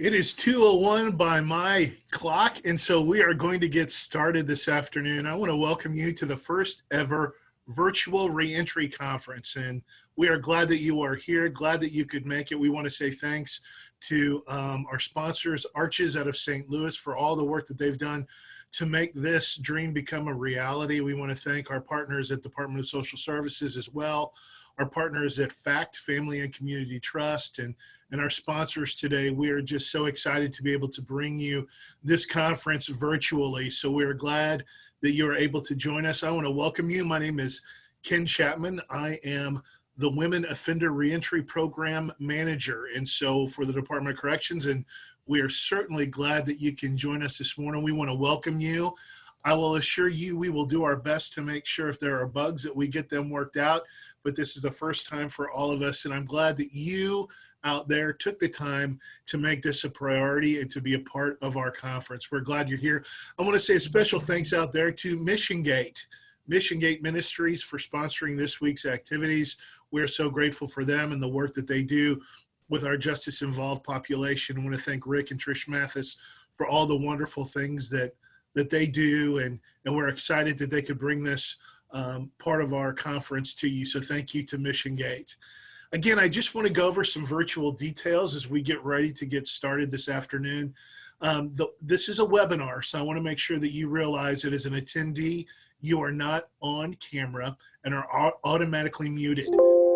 It is 2:01 by my clock, and so we are going to get started this afternoon. I want to welcome you to the first ever virtual reentry conference, and we are glad that you are here, glad that you could make it. We want to say thanks to our sponsors, Arches out of St. Louis, for all the work that they've done to make this dream become a reality. We want to thank our partners at Department of Social Services as well, our partners at FACT, Family and Community Trust, and our sponsors today. We are just so excited to be able to bring you this conference virtually. So we're glad that you are able to join us. I want to welcome you. My name is Ken Chapman. I am the Women Offender Reentry Program Manager, and so for the Department of Corrections, and we are certainly glad that you can join us this morning. We want to welcome you. I will assure you we will do our best to make sure if there are bugs that we get them worked out, but this is the first time for all of us, and I'm glad that you out there took the time to make this a priority and to be a part of our conference. We're glad you're here. I want to say a special thanks out there to Mission Gate Ministries for sponsoring this week's activities. We're so grateful for them and the work that they do with our justice-involved population. I want to thank Rick and Trish Mathis for all the wonderful things that they do, and we're excited that they could bring this part of our conference to you. So thank you to Mission Gate. Again, I just want to go over some virtual details as we get ready to get started this afternoon. This is a webinar, so I want to make sure that you realize that as an attendee, you are not on camera and are automatically muted.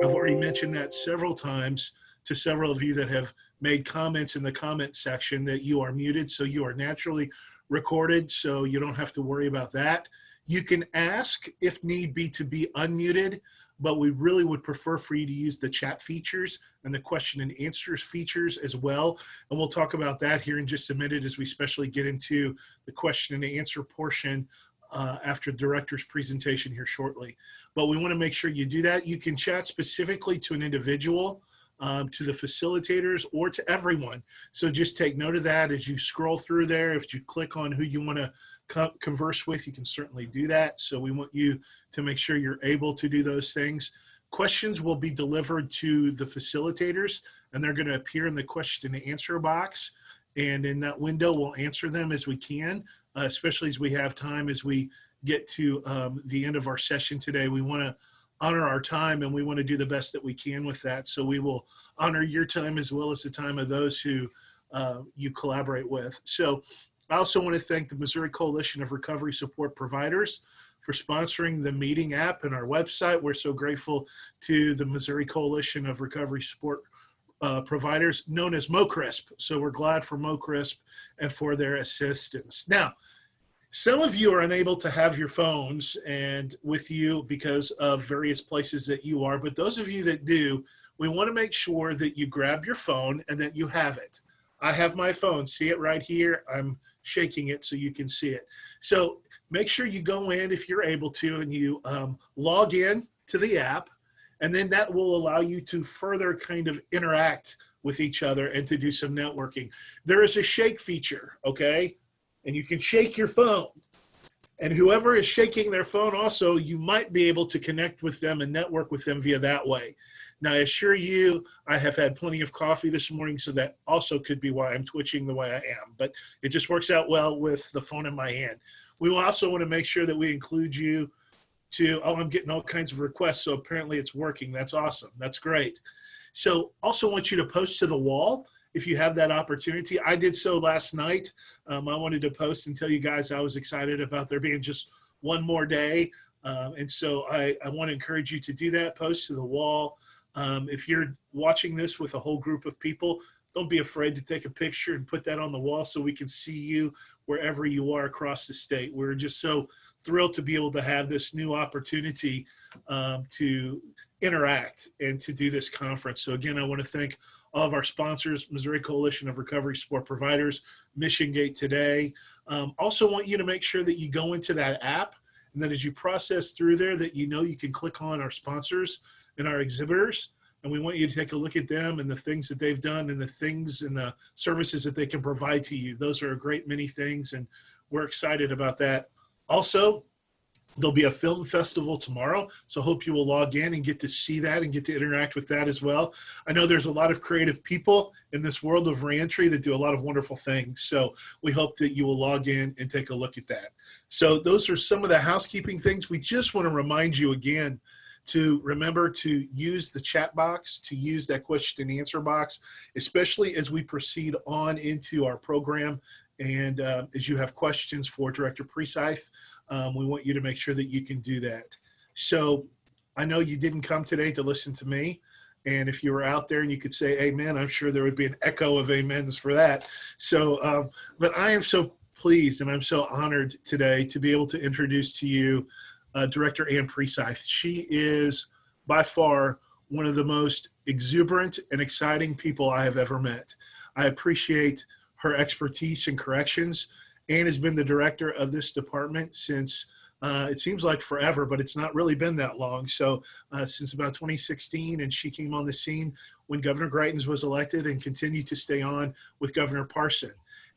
I've already mentioned that several times to several of you that have made comments in the comment section that you are muted, so you are naturally recorded, so you don't have to worry about that. You can ask, if need be, to be unmuted, but we really would prefer for you to use the chat features and the question and answers features as well. And we'll talk about that here in just a minute as we especially get into the question and answer portion after the director's presentation here shortly. But we want to make sure you do that. You can chat specifically to an individual, to the facilitators, or to everyone. So just take note of that as you scroll through there. If you click on who you want to converse with, you can certainly do that. So we want you to make sure you're able to do those things. Questions will be delivered to the facilitators, and they're going to appear in the question and answer box. And in that window, we'll answer them as we can, especially as we have time as we get to the end of our session today. We want to honor our time, and we want to do the best that we can with that. So we will honor your time as well as the time of those who you collaborate with. So I also want to thank the Missouri Coalition of Recovery Support Providers for sponsoring the meeting app and our website. We're so grateful to the Missouri Coalition of Recovery Support Providers, known as MoCrisp. So we're glad for MoCrisp and for their assistance. Now, some of you are unable to have your phones and with you because of various places that you are, but those of you that do, we want to make sure that you grab your phone and that you have it. I have my phone. See it right here? I'm shaking it so you can see it. So make sure you go in if you're able to, and you log in to the app, and then that will allow you to further kind of interact with each other and to do some networking. There is a shake feature, okay? And you can shake your phone. And whoever is shaking their phone also, you might be able to connect with them and network with them via that way. Now, I assure you, I have had plenty of coffee this morning, so that also could be why I'm twitching the way I am. But it just works out well with the phone in my hand. We also want to make sure that we include you to, oh, I'm getting all kinds of requests, so apparently it's working. That's awesome. That's great. So also want you to post to the wall if you have that opportunity. I did so last night. I wanted to post and tell you guys I was excited about there being just one more day. And so I want to encourage you to do that. Post to the wall. If you're watching this with a whole group of people, don't be afraid to take a picture and put that on the wall so we can see you wherever you are across the state. We're just so thrilled to be able to have this new opportunity to interact and to do this conference. So again, I want to thank all of our sponsors, Missouri Coalition of Recovery Support Providers, Mission Gate today. Also want you to make sure that you go into that app, and then as you process through there, that you know you can click on our sponsors and our exhibitors, and we want you to take a look at them and the things that they've done and the things and the services that they can provide to you. Those are a great many things, and we're excited about that. Also, There'll be a film festival tomorrow, so hope you will log in and get to see that and get to interact with that as well. I know there's a lot of creative people in this world of reentry that do a lot of wonderful things, so we hope that you will log in and take a look at that. So those are some of the housekeeping things. We just want to remind you again to remember to use the chat box, to use that question and answer box, especially as we proceed on into our program. And as you have questions for Director Precythe, we want you to make sure that you can do that. So I know you didn't come today to listen to me. And if you were out there and you could say amen, I'm sure there would be an echo of amens for that. So, but I am so pleased and I'm so honored today to be able to introduce to you Director Anne Precythe. She is by far one of the most exuberant and exciting people I have ever met. I appreciate her expertise in corrections. Anne has been the director of this department since it seems like forever, but it's not really been that long. So since about 2016, and she came on the scene when Governor Greitens was elected and continued to stay on with Governor Parson.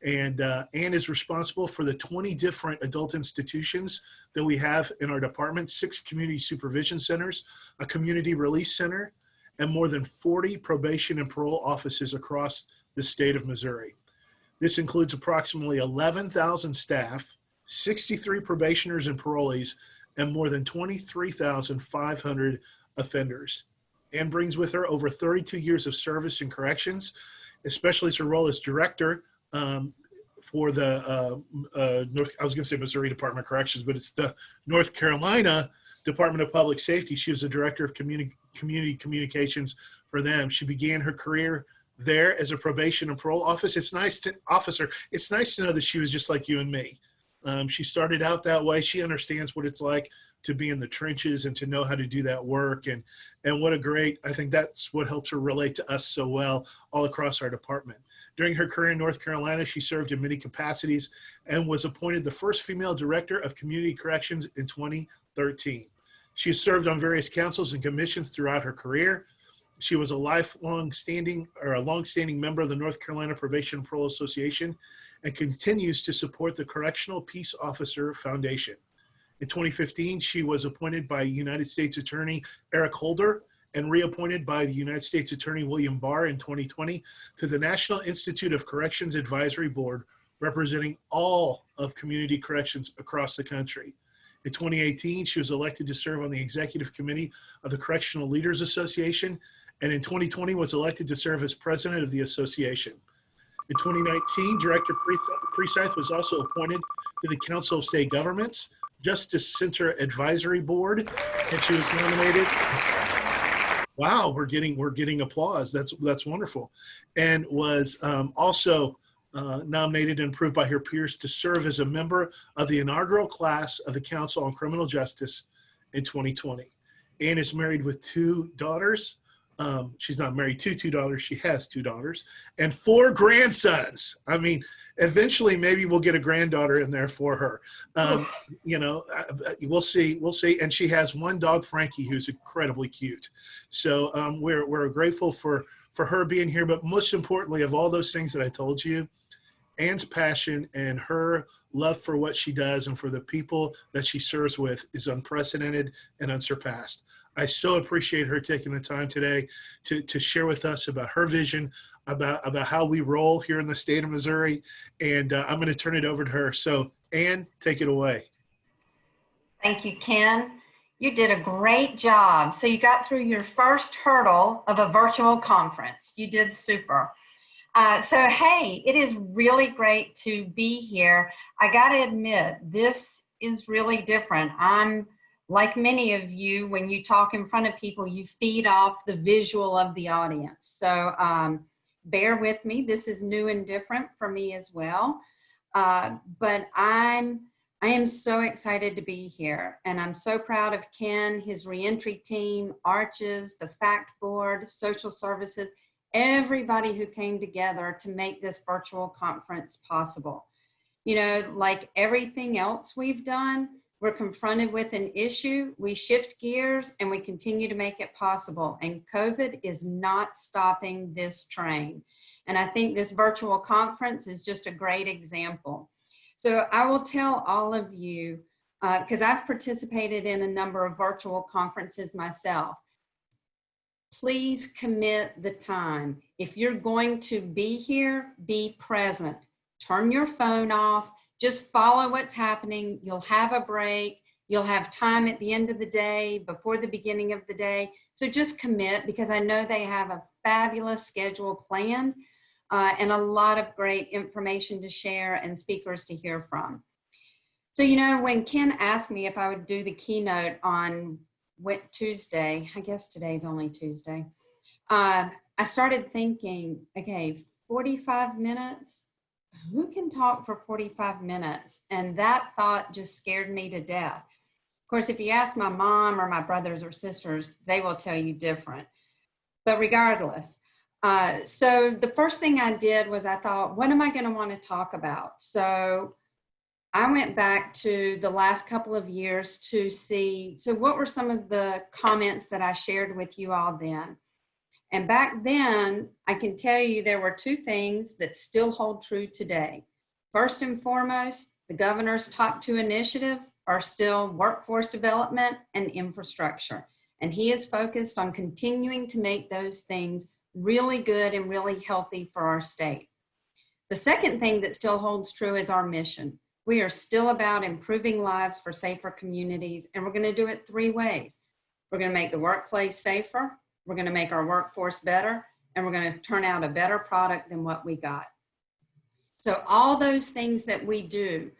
And Anne is responsible for the 20 different adult institutions that we have in our department, 6 community supervision centers, a community release center, and more than 40 probation and parole offices across the state of Missouri. This includes approximately 11,000 staff, 63 probationers and parolees, and more than 23,500 offenders. Anne brings with her over 32 years of service in corrections, especially her role as director for the I was going to say Missouri Department of Corrections, but it's the North Carolina Department of Public Safety. She was the director of community communications for them. She began her career there as a probation and parole officer. It's nice to know that she was just like you and me. She started out that way. She understands what it's like to be in the trenches and to know how to do that work. And what a great, I think that's what helps her relate to us so well all across our department. During her career in North Carolina, she served in many capacities and was appointed the first female director of community corrections in 2013. She has served on various councils and commissions throughout her career. She was a long-standing member of the North Carolina Probation and Parole Association and continues to support the Correctional Peace Officer Foundation. In 2015, she was appointed by United States Attorney Eric Holder and reappointed by the United States Attorney William Barr in 2020 to the National Institute of Corrections Advisory Board, representing all of community corrections across the country. In 2018, she was elected to serve on the executive committee of the Correctional Leaders Association, and in 2020 was elected to serve as president of the association. In 2019, Director Precythe was also appointed to the Council of State Governments, Justice Center Advisory Board, and she was nominated. Wow, we're getting applause. That's wonderful, and was also nominated and approved by her peers to serve as a member of the inaugural class of the Council on Criminal Justice in 2020. Anne is married with 2 daughters. She's not married to 2 daughters. She has 2 daughters and 4 grandsons. I mean, eventually maybe we'll get a granddaughter in there for her. We'll see. And she has 1 dog, Frankie, who's incredibly cute. So we're grateful for her being here. But most importantly, of all those things that I told you, Anne's passion and her love for what she does and for the people that she serves with is unprecedented and unsurpassed. I so appreciate her taking the time today to share with us about her vision, about how we roll here in the state of Missouri. And I'm going to turn it over to her. So Anne, take it away. Thank you, Ken. You did a great job. So you got through your first hurdle of a virtual conference. You did super. So, hey, it is really great to be here. I got to admit, this is really different. I'm like many of you, when you talk in front of people, you feed off the visual of the audience. So bear with me. This is new and different for me as well. But I am so excited to be here. And I'm so proud of Ken, his reentry team, Arches, the Fact Board, Social Services, everybody who came together to make this virtual conference possible. You know, like everything else we've done, we're confronted with an issue, we shift gears, and we continue to make it possible. And COVID is not stopping this train. And I think this virtual conference is just a great example. So I will tell all of you, because I've participated in a number of virtual conferences myself. Please commit the time. If you're going to be here, be present. Turn your phone off. Just follow what's happening. You'll have a break. You'll have time at the end of the day, before the beginning of the day. So just commit, because I know they have a fabulous schedule planned and a lot of great information to share and speakers to hear from. So, you know, when Ken asked me if I would do the keynote on Tuesday, I guess today's only Tuesday, I started thinking, okay, 45 minutes, who can talk for 45 minutes? And that thought just scared me to death. Of course, if you ask my mom or my brothers or sisters, they will tell you different. But regardless, so the first thing I did was I thought, what am I going to want to talk about? So I went back to the last couple of years to see, so what were some of the comments that I shared with you all then? And back then, I can tell you there were two things that still hold true today. First and foremost, the governor's top two initiatives are still workforce development and infrastructure. And he is focused on continuing to make those things really good and really healthy for our state. The second thing that still holds true is our mission. We are still about improving lives for safer communities, and we're going to do it three ways. We're going to make the workplace safer, we're going to make our workforce better, and we're going to turn out a better product than what we got. So all those things that we do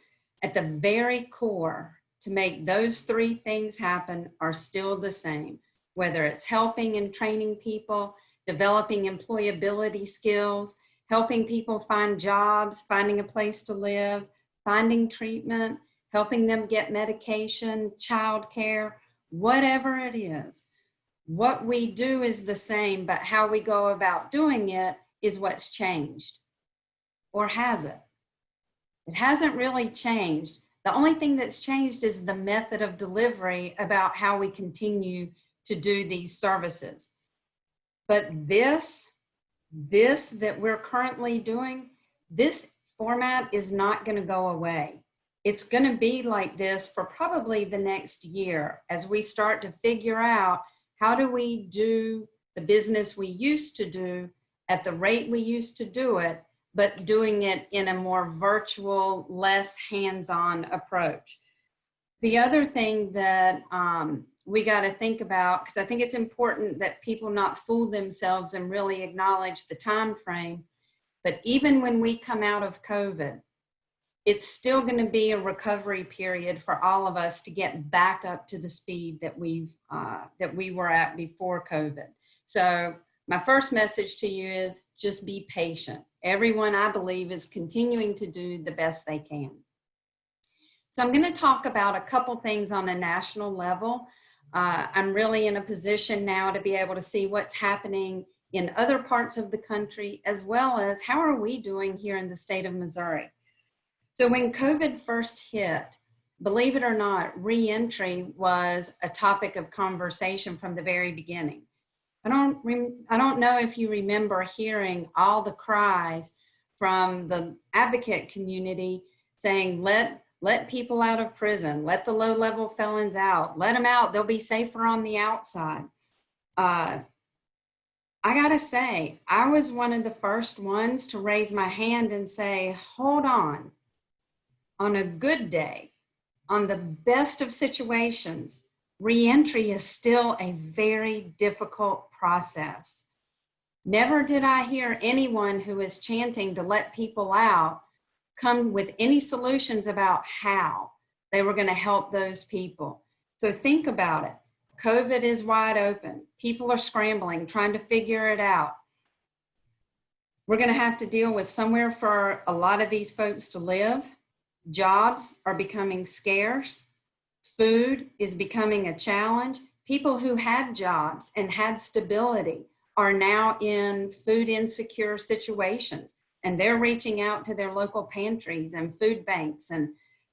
at the very core to make those three things happen are still the same, whether it's helping and training people, developing employability skills, helping people find jobs, finding a place to live, finding treatment, helping them get medication, childcare, whatever it is. What we do is the same, but how we go about doing it is what's changed. Or has it? It hasn't really changed. The only thing that's changed is the method of delivery about how we continue to do these services. But this that we're currently doing, this format is not going to go away. It's going to be like this for probably the next year as we start to figure out how do we do the business we used to do at the rate we used to do it, but doing it in a more virtual, less hands-on approach. The other thing that we got to think about, because I think it's important that people not fool themselves and really acknowledge the time frame, but even when we come out of COVID, it's still going to be a recovery period for all of us to get back up to the speed that we were at before COVID. So my first message to you is just be patient. Everyone, I believe, is continuing to do the best they can. So I'm going to talk about a couple things on a national level. I'm really in a position now to be able to see what's happening in other parts of the country, as well as how are we doing here in the state of Missouri. So when COVID first hit, believe it or not, reentry was a topic of conversation from the very beginning. I don't know if you remember hearing all the cries from the advocate community saying, let people out of prison, let the low-level felons out, let them out, they'll be safer on the outside. I gotta say, I was one of the first ones to raise my hand and say, hold on a good day, on the best of situations, reentry is still a very difficult process. Never did I hear anyone who is chanting to let people out come with any solutions about how they were going to help those people. So think about it. COVID is wide open. People are scrambling, trying to figure it out. We're going to have to deal with somewhere for a lot of these folks to live. Jobs are becoming scarce. Food is becoming a challenge. People who had jobs and had stability are now in food insecure situations, and they're reaching out to their local pantries and food banks and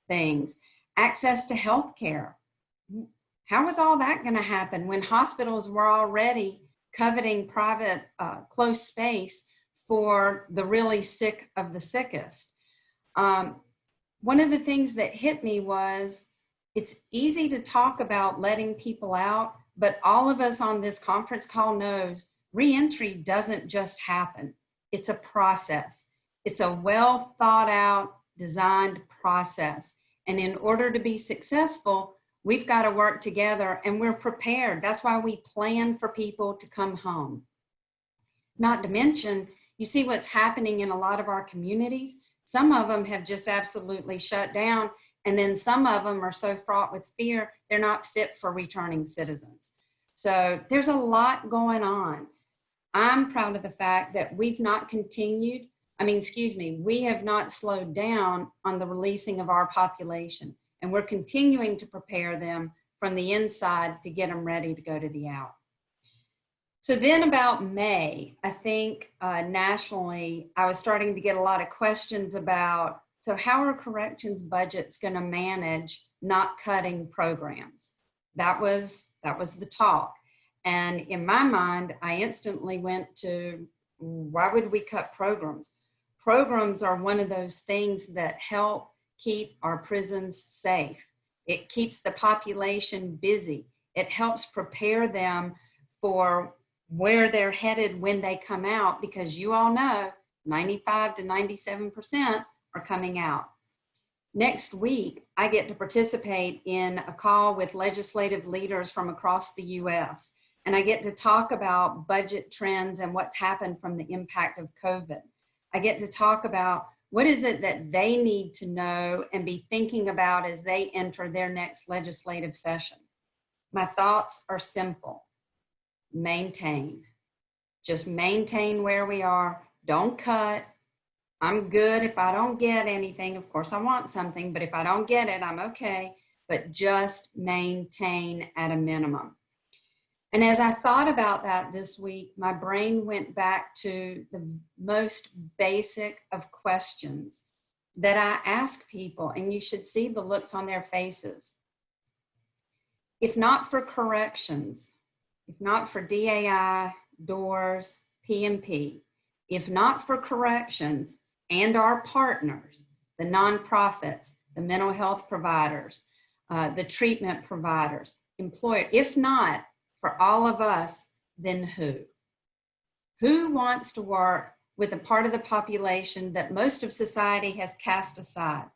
things. Access to health care. How is all that going to happen when hospitals were already coveting private close space for the really sick of the sickest? One of the things that hit me was It's easy to talk about letting people out, but all of us on this conference call knows reentry doesn't just happen. It's a process. It's a well thought out, designed process. And in order to be successful, we've got to work together, and we're prepared. That's why we plan for people to come home. Not to mention, you see what's happening in a lot of our communities. Some of them have just absolutely shut down, and then some of them are so fraught with fear, they're not fit for returning citizens. So there's a lot going on. I'm proud of the fact that we have not slowed down on the releasing of our population, and we're continuing to prepare them from the inside to get them ready to go to the out. So then about May, I think nationally, I was starting to get a lot of questions about, so how are corrections budgets going to manage not cutting programs? That was the talk. And in my mind, I instantly went to, why would we cut programs? Programs are one of those things that help keep our prisons safe. It keeps the population busy. It helps prepare them for where they're headed when they come out, because you all know 95 to 97% are coming out. Next week, I get to participate in a call with legislative leaders from across the US, and I get to talk about budget trends and what's happened from the impact of COVID. I get to talk about what is it that they need to know and be thinking about as they enter their next legislative session. My thoughts are simple. Maintain. Just maintain where we are. Don't cut. I'm good if I don't get anything. Of course, I want something, but if I don't get it, I'm okay. But just maintain at a minimum. And as I thought about that this week, my brain went back to the most basic of questions that I ask people, and you should see the looks on their faces. If not for corrections, if not for DAI, DOORS, PMP, if not for corrections and our partners, the nonprofits, the mental health providers, the treatment providers, employer, if not for all of us, then who? Who wants to work with a part of the population that most of society has cast aside?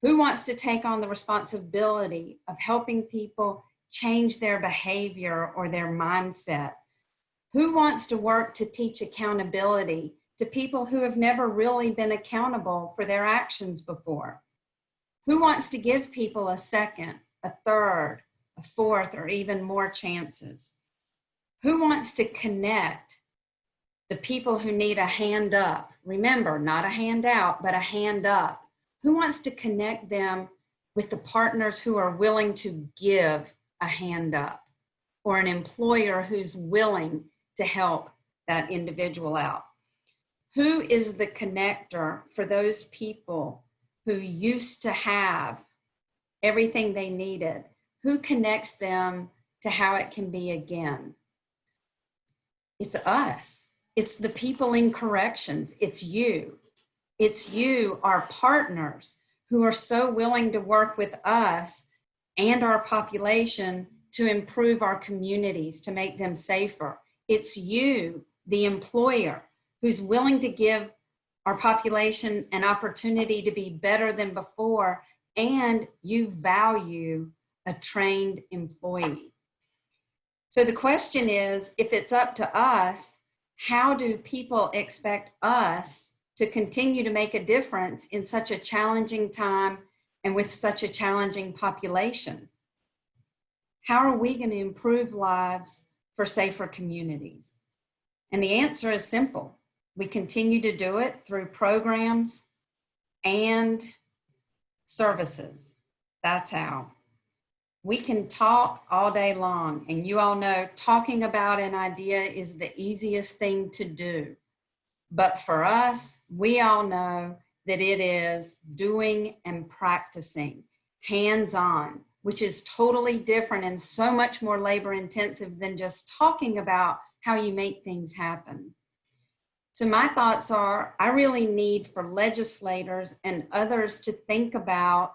Who wants to take on the responsibility of helping people change their behavior or their mindset? Who wants to work to teach accountability to people who have never really been accountable for their actions before? Who wants to give people a second, a third, a fourth, or even more chances? Who wants to connect the people who need a hand up? Remember, not a handout, but a hand up. Who wants to connect them with the partners who are willing to give a hand up, or an employer who's willing to help that individual out? Who is the connector for those people who used to have everything they needed? Who connects them to how it can be again? It's us. It's the people in corrections. It's you. It's you, our partners, who are so willing to work with us and our population to improve our communities, to make them safer. It's you, the employer, who's willing to give our population an opportunity to be better than before, and you value a trained employee. So the question is, if it's up to us, how do people expect us to continue to make a difference in such a challenging time and with such a challenging population? How are we going to improve lives for safer communities? And the answer is simple. We continue to do it through programs and services. That's how. We can talk all day long, and you all know talking about an idea is the easiest thing to do. But for us, we all know that it is doing and practicing, hands-on, which is totally different and so much more labor intensive than just talking about how you make things happen. So my thoughts are, I really need for legislators and others to think about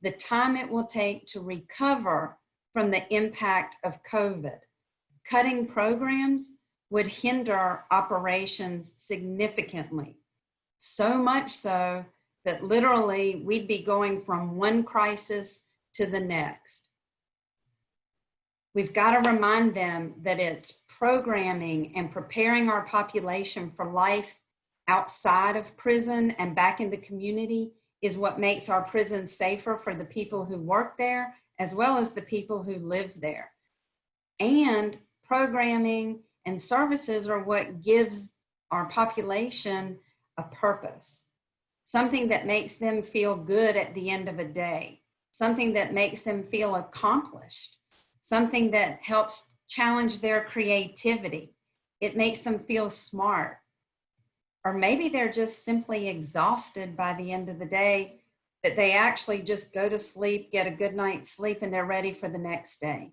the time it will take to recover from the impact of COVID. Cutting programs would hinder operations significantly, so much so that literally we'd be going from one crisis to the next. We've got to remind them that it's programming and preparing our population for life outside of prison and back in the community is what makes our prisons safer for the people who work there, as well as the people who live there. And programming and services are what gives our population a purpose, something that makes them feel good at the end of a day, something that makes them feel accomplished, something that helps challenge their creativity. It makes them feel smart. Or maybe they're just simply exhausted by the end of the day, that they actually just go to sleep, get a good night's sleep, and they're ready for the next day.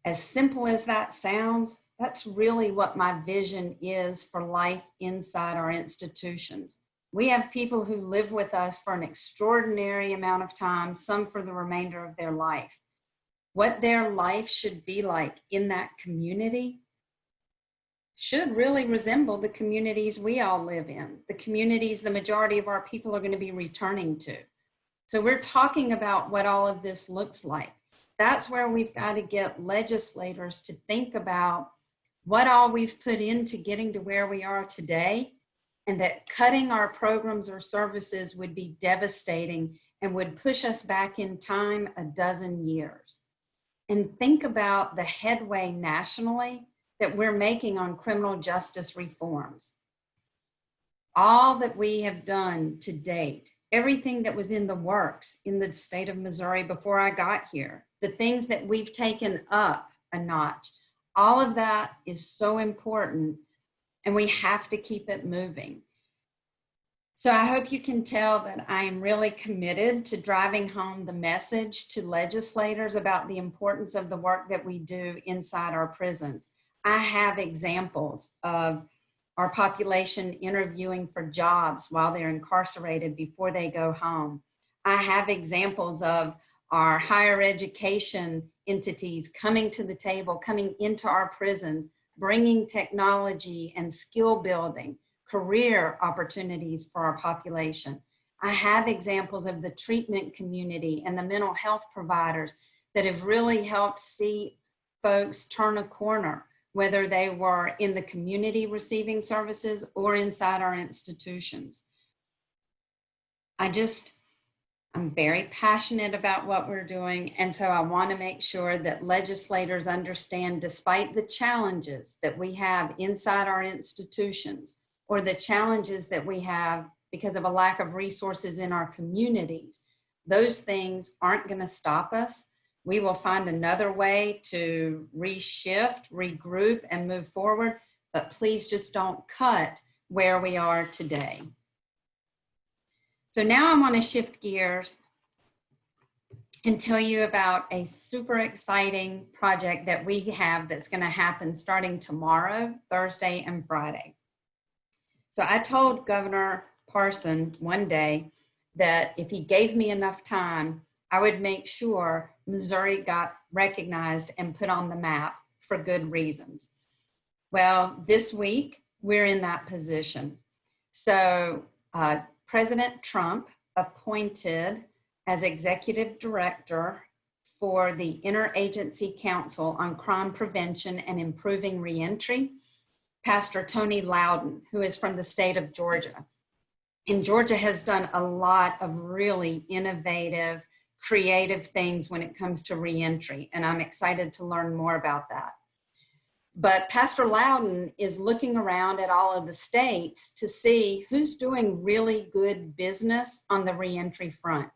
As simple as that sounds, that's really what my vision is for life inside our institutions. We have people who live with us for an extraordinary amount of time, some for the remainder of their life. What their life should be like in that community should really resemble the communities we all live in, the communities the majority of our people are going to be returning to. So we're talking about what all of this looks like. That's where we've got to get legislators to think about what all we've put into getting to where we are today, and that cutting our programs or services would be devastating and would push us back in time a dozen years. And think about the headway nationally that we're making on criminal justice reforms. All that we have done to date, everything that was in the works in the state of Missouri before I got here, the things that we've taken up a notch, all of that is so important, and we have to keep it moving. So I hope you can tell that I am really committed to driving home the message to legislators about the importance of the work that we do inside our prisons. I have examples of our population interviewing for jobs while they're incarcerated before they go home. I have examples of our higher education entities coming to the table, coming into our prisons, bringing technology and skill building, career opportunities for our population. I have examples of the treatment community and the mental health providers that have really helped see folks turn a corner, whether they were in the community receiving services or inside our institutions. I'm very passionate about what we're doing, and so I want to make sure that legislators understand, despite the challenges that we have inside our institutions, or the challenges that we have because of a lack of resources in our communities, those things aren't going to stop us. We will find another way to reshift, regroup, and move forward, but please just don't cut where we are today. So now I want to shift gears and tell you about a super exciting project that we have that's going to happen starting tomorrow, Thursday, and Friday. So I told Governor Parson one day that if he gave me enough time, I would make sure Missouri got recognized and put on the map for good reasons. Well, this week, we're in that position. So President Trump appointed as executive director for the Interagency Council on Crime Prevention and Improving Reentry, Pastor Tony Loudon, who is from the state of Georgia. And Georgia has done a lot of really innovative, creative things when it comes to reentry, and I'm excited to learn more about that. But Pastor Loudon is looking around at all of the states to see who's doing really good business on the reentry front.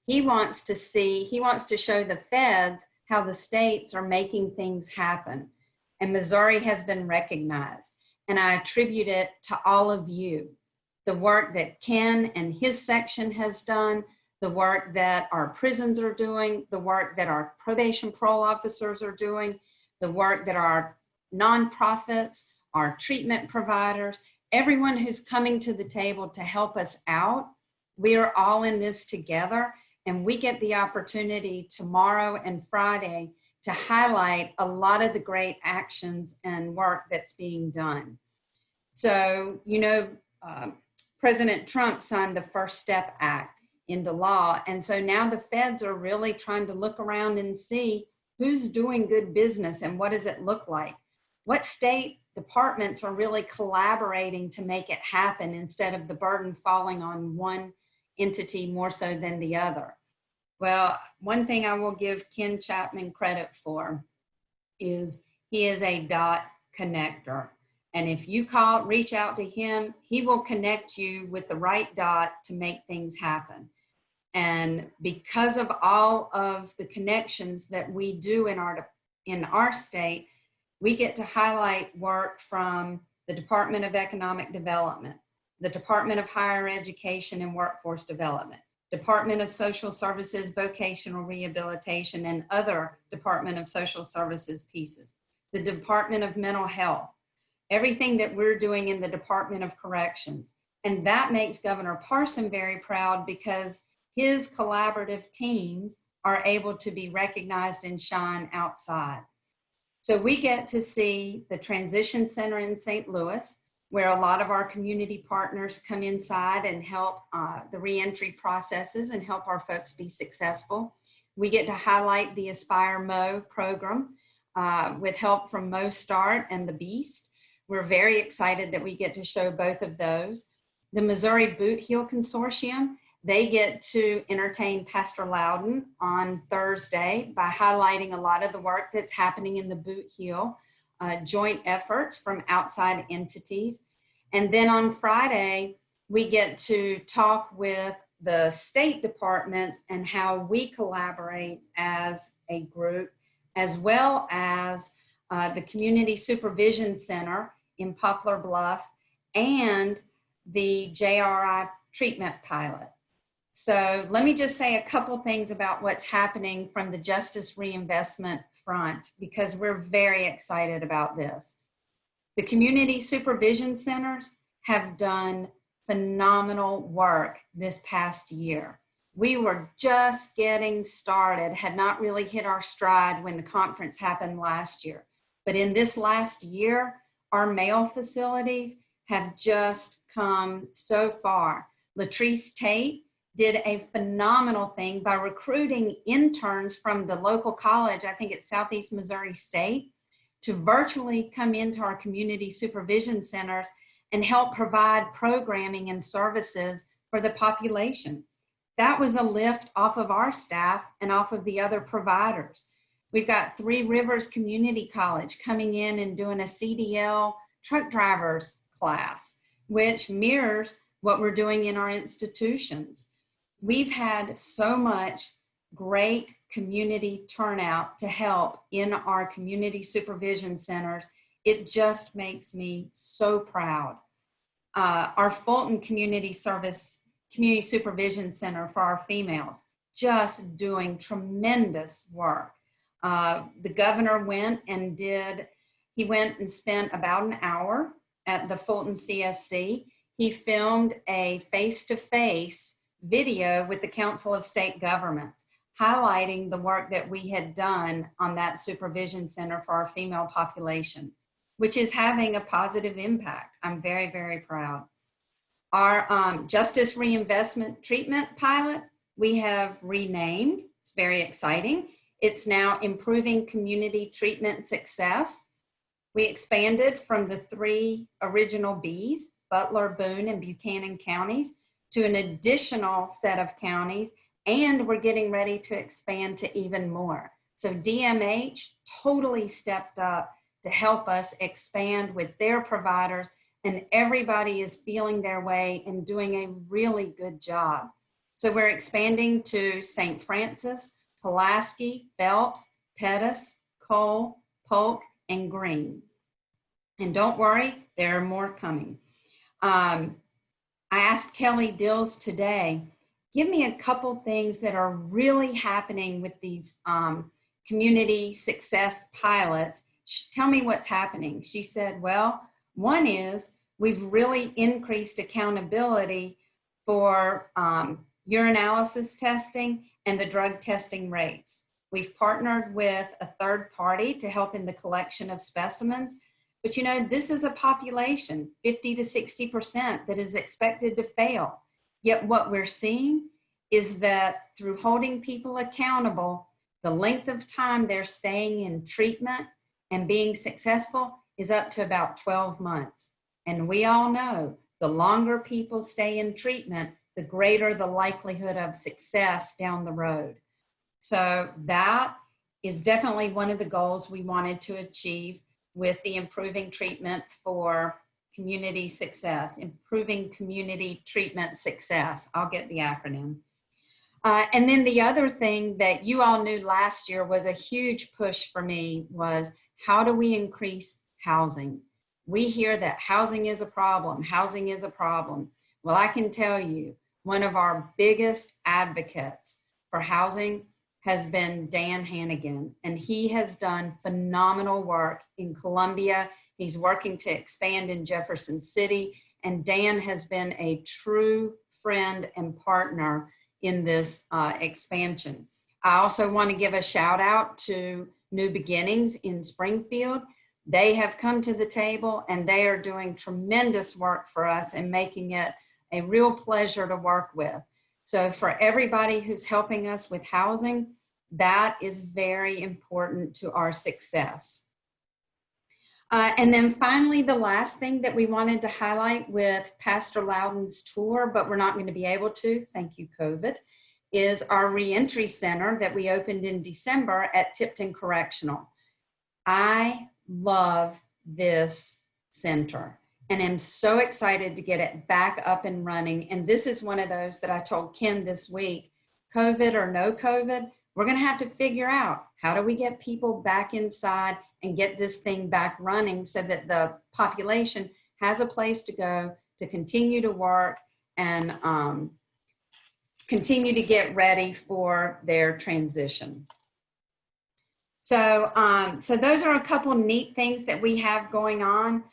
He wants to show the feds how the states are making things happen. And Missouri has been recognized. And I attribute it to all of you. The work that Ken and his section has done, the work that our prisons are doing, the work that our probation parole officers are doing, the work that our nonprofits, our treatment providers, everyone who's coming to the table to help us out. We are all in this together. And we get the opportunity tomorrow and Friday to highlight a lot of the great actions and work that's being done. So, you know, President Trump signed the First Step Act into law. And so now the feds are really trying to look around and see who's doing good business and what does it look like? What state departments are really collaborating to make it happen instead of the burden falling on one entity more so than the other? Well, one thing I will give Ken Chapman credit for is he is a dot connector. And if you reach out to him, he will connect you with the right dot to make things happen. And because of all of the connections that we do in our state, we get to highlight work from the Department of Economic Development, the Department of Higher Education and Workforce Development, Department of Social Services, Vocational Rehabilitation, and other Department of Social Services pieces, the Department of Mental Health, everything that we're doing in the Department of Corrections. And that makes Governor Parson very proud because his collaborative teams are able to be recognized and shine outside. So we get to see the Transition Center in St. Louis, where a lot of our community partners come inside and help the reentry processes and help our folks be successful. We get to highlight the Aspire Mo program with help from Mo Start and the Beast. We're very excited that we get to show both of those. The Missouri Boot Heel Consortium, they get to entertain Pastor Loudon on Thursday by highlighting a lot of the work that's happening in the boot heel, joint efforts from outside entities. And then on Friday, we get to talk with the state departments and how we collaborate as a group, as well as the Community Supervision Center in Poplar Bluff and the JRI treatment pilot. So let me just say a couple things about what's happening from the Justice Reinvestment front, because we're very excited about this. The Community Supervision Centers have done phenomenal work this past year. We were just getting started, had not really hit our stride when the conference happened last year. But in this last year, our male facilities have just come so far. Latrice Tate did a phenomenal thing by recruiting interns from the local college, I think it's Southeast Missouri State, to virtually come into our community supervision centers and help provide programming and services for the population. That was a lift off of our staff and off of the other providers. We've got Three Rivers Community College coming in and doing a CDL truck drivers class, which mirrors what we're doing in our institutions. We've had so much great community turnout to help in our community supervision centers. It just makes me so proud. Our Fulton Community Supervision Center for our females, just doing tremendous work. The governor went and spent about an hour at the Fulton CSC. He filmed a face-to-face video with the Council of State Governments, highlighting the work that we had done on that supervision center for our female population, which is having a positive impact. I'm very, very proud. Our Justice Reinvestment Treatment Pilot, we have renamed. It's very exciting. It's now Improving Community Treatment Success. We expanded from the 3 original Bs, Butler, Boone, and Buchanan counties, to an additional set of counties, and we're getting ready to expand to even more. So DMH totally stepped up to help us expand with their providers, and everybody is feeling their way and doing a really good job. So we're expanding to St. Francis, Pulaski, Phelps, Pettus, Cole, Polk, and Green. And don't worry, there are more coming. I asked Kelly Dills today, give me a couple things that are really happening with these community success pilots. Tell me what's happening. She said, well, one is we've really increased accountability for urinalysis testing, and the drug testing rates. We've partnered with a third party to help in the collection of specimens. But you know, this is a population, 50 to 60%, that is expected to fail. Yet what we're seeing is that through holding people accountable, the length of time they're staying in treatment and being successful is up to about 12 months. And we all know the longer people stay in treatment, the greater the likelihood of success down the road. So that is definitely one of the goals we wanted to achieve with the improving treatment for community success, improving community treatment success. I'll get the acronym. And then the other thing that you all knew last year was a huge push for me was, how do we increase housing? We hear that housing is a problem, housing is a problem. Well, I can tell you, one of our biggest advocates for housing has been Dan Hannigan, and he has done phenomenal work in Columbia. He's working to expand in Jefferson City, and Dan has been a true friend and partner in this expansion. I also want to give a shout out to New Beginnings in Springfield. They have come to the table and they are doing tremendous work for us and making it a real pleasure to work with. So for everybody who's helping us with housing, that is very important to our success. And then finally, the last thing that we wanted to highlight with Pastor Loudon's tour, but we're not going to be able to, thank you, COVID, is our reentry center that we opened in December at Tipton Correctional. I love this center and am so excited to get it back up and running. And this is one of those that I told Ken this week, COVID or no COVID, we're going to have to figure out, how do we get people back inside and get this thing back running so that the population has a place to go to continue to work and continue to get ready for their transition. So, so those are a couple neat things that we have going on.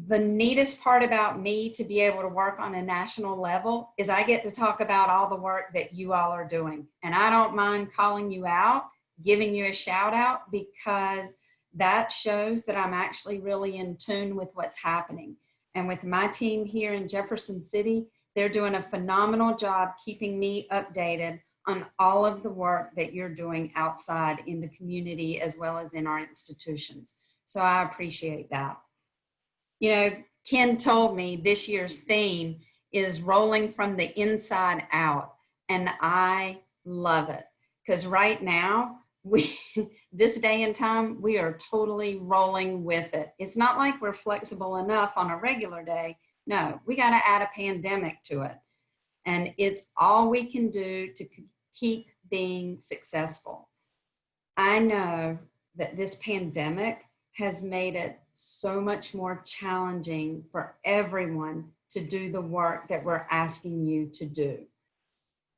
The neatest part about me to be able to work on a national level is I get to talk about all the work that you all are doing. And I don't mind calling you out, giving you a shout out, because that shows that I'm actually really in tune with what's happening. And with my team here in Jefferson City, they're doing a phenomenal job keeping me updated on all of the work that you're doing outside in the community as well as in our institutions. So I appreciate that. You know, Ken told me this year's theme is rolling from the inside out, and I love it because right now, this day and time, we are totally rolling with it. It's not like we're flexible enough on a regular day. No, we got to add a pandemic to it. And it's all we can do to keep being successful. I know that this pandemic has made it so much more challenging for everyone to do the work that we're asking you to do.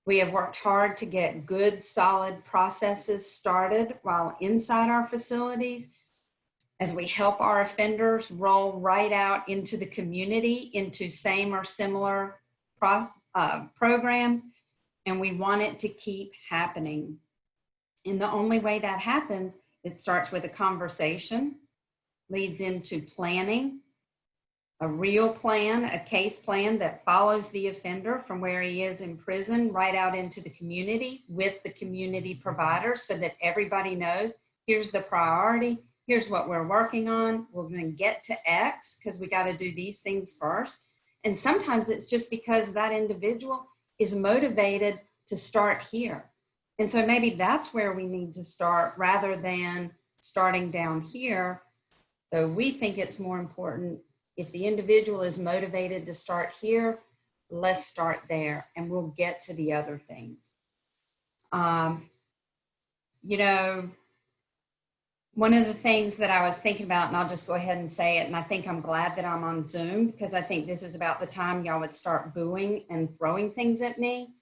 We have worked hard to get good, solid processes started while inside our facilities as we help our offenders roll right out into the community, into same or similar programs, and we want it to keep happening. And the only way that happens, it starts with a conversation, leads into planning, a real plan, a case plan that follows the offender from where he is in prison right out into the community with the community providers so that everybody knows, here's the priority, here's what we're working on, we're going to get to X because we got to do these things first. And sometimes it's just because that individual is motivated to start here. And so maybe that's where we need to start rather than starting down here. Though we think it's more important, if the individual is motivated to start here, let's start there and we'll get to the other things. You know, one of the things that I was thinking about, and I'll just go ahead and say it, and I think I'm glad that I'm on Zoom because I think this is about the time y'all would start booing and throwing things at me.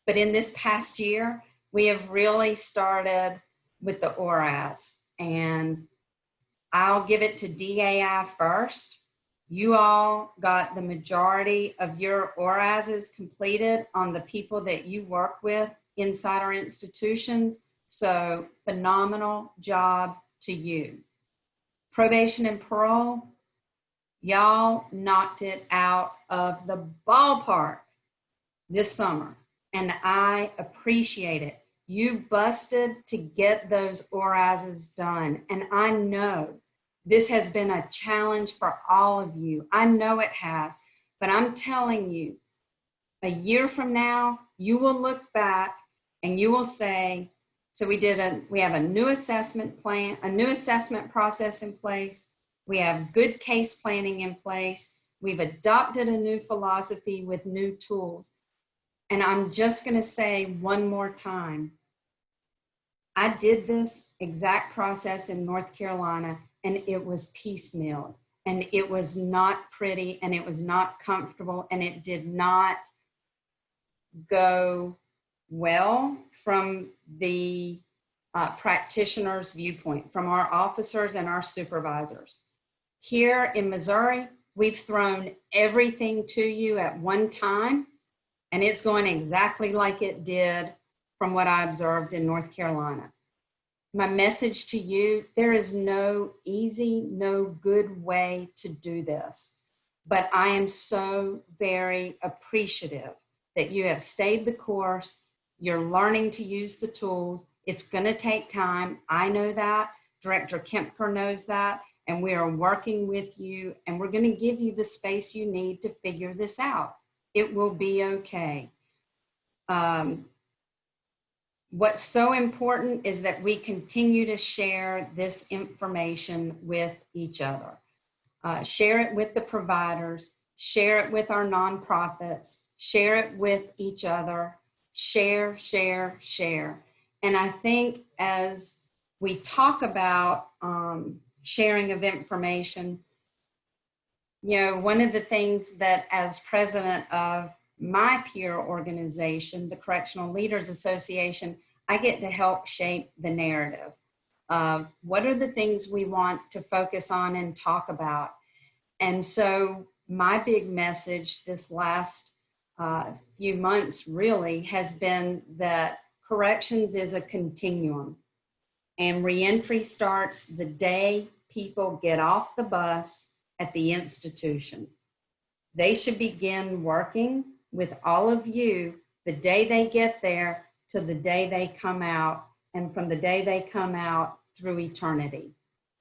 But in this past year, we have really started with the ORAS, and I'll give it to DAI first. You all got the majority of your ORASs completed on the people that you work with inside our institutions. So phenomenal job to you. Probation and parole, y'all knocked it out of the ballpark this summer, and I appreciate it. You busted to get those ORASs done, and I know this has been a challenge for all of you. I know it has, but I'm telling you, a year from now, you will look back and you will say, so we have a new assessment plan, a new assessment process in place. We have good case planning in place. We've adopted a new philosophy with new tools. And I'm just going to say one more time, I did this exact process in North Carolina, and it was piecemeal, and it was not pretty, and it was not comfortable, and it did not go well from the practitioner's viewpoint, from our officers and our supervisors. Here in Missouri, we've thrown everything to you at one time, and it's going exactly like it did from what I observed in North Carolina. My message to you, there is no easy, no good way to do this, but I am so very appreciative that you have stayed the course. You're learning to use the tools. It's going to take time. I know that. Director Kempker knows that. And we are working with you, and we're going to give you the space you need to figure this out. It will be okay. What's so important is that we continue to share this information with each other. Share it with the providers, share it with our nonprofits, share it with each other, share, share, share. And I think as we talk about sharing of information, you know, one of the things that as president of my peer organization, the Correctional Leaders Association, I get to help shape the narrative of what are the things we want to focus on and talk about. And so my big message this last few months really has been that corrections is a continuum, and reentry starts the day people get off the bus at the institution. They should begin working with all of you the day they get there to the day they come out, and from the day they come out through eternity.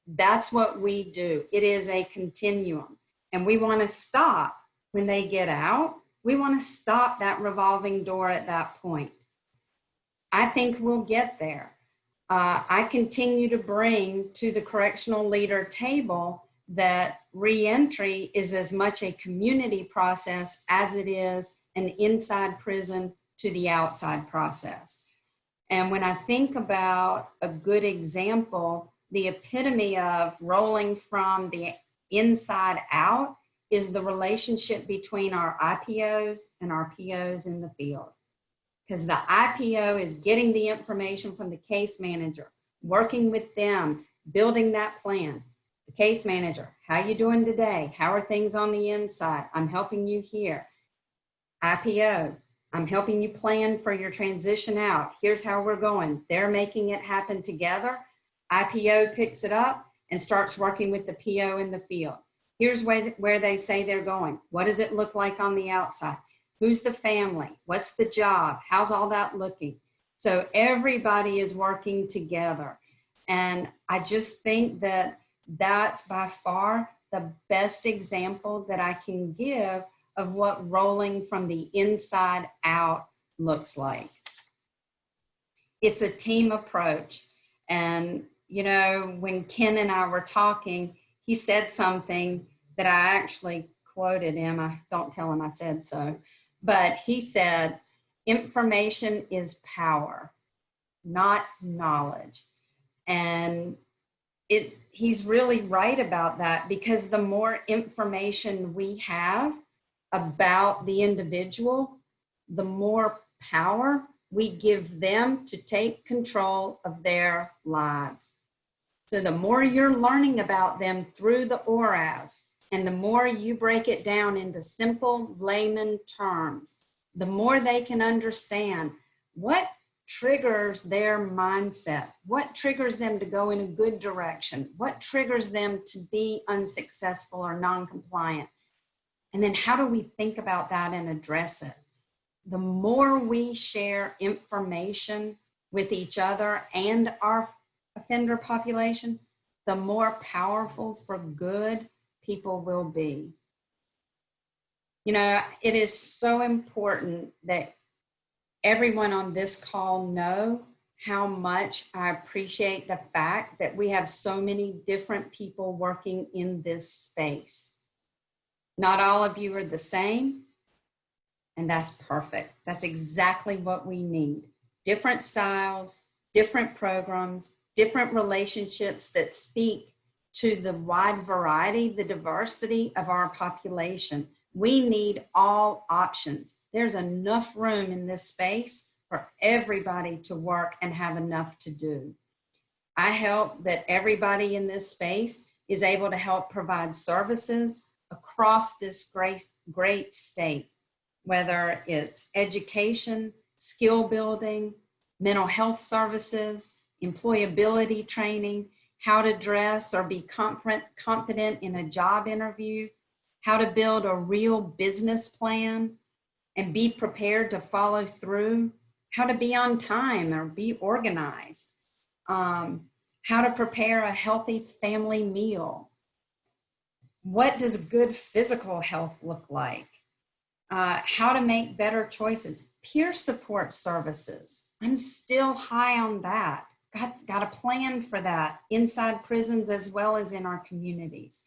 That's what we do. It is a continuum, and we want to stop when they get out. We want to stop that revolving door at that point. I think we'll get there. I continue to bring to the correctional leader table that reentry is as much a community process as it is an inside prison to the outside process. And when I think about a good example, the epitome of rolling from the inside out is the relationship between our IPOs and our POs in the field. Because the IPO is getting the information from the case manager, working with them, building that plan. The case manager, how you doing today? How are things on the inside? I'm helping you here. IPO, I'm helping you plan for your transition out. Here's how we're going. They're making it happen together. IPO picks it up and starts working with the PO in the field. Here's where they say they're going. What does it look like on the outside? Who's the family? What's the job? How's all that looking? So everybody is working together. And I just think that that's by far the best example that I can give of what rolling from the inside out looks like. It's a team approach. And, you know, when Ken and I were talking, he said something that I actually quoted him. I don't tell him I said so. But he said, information is power, not knowledge. And he's really right about that, because the more information we have about the individual, the more power we give them to take control of their lives. So the more you're learning about them through the ORAS, And the more you break it down into simple layman terms, the more they can understand what triggers their mindset, what triggers them to go in a good direction, what triggers them to be unsuccessful or non-compliant. And then how do we think about that and address it? The more we share information with each other and our offender population, the more powerful for good people will be. You know, it is so important that everyone on this call know how much I appreciate the fact that we have so many different people working in this space. Not all of you are the same, and that's perfect. That's exactly what we need. Different styles, different programs, different relationships that speak to the wide variety, the diversity of our population. We need all options. There's enough room in this space for everybody to work and have enough to do. I hope that everybody in this space is able to help provide services across this great state, whether it's education, skill building, mental health services, employability training, how to dress or be confident in a job interview, how to build a real business plan and be prepared to follow through, how to be on time or be organized, how to prepare a healthy family meal. What does good physical health look like? How to make better choices. Peer support services. I'm still high on that. Got a plan for that inside prisons as well as in our communities.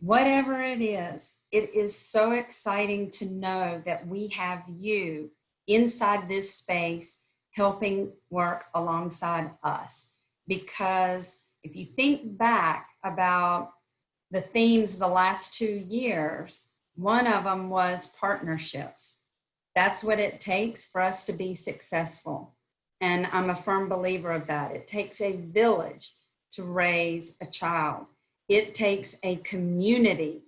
Whatever it is so exciting to know that we have you inside this space helping work alongside us. Because if you think back about the themes the last 2 years, one of them was partnerships. That's what it takes for us to be successful. And I'm a firm believer of that. It takes a village to raise a child. It takes a community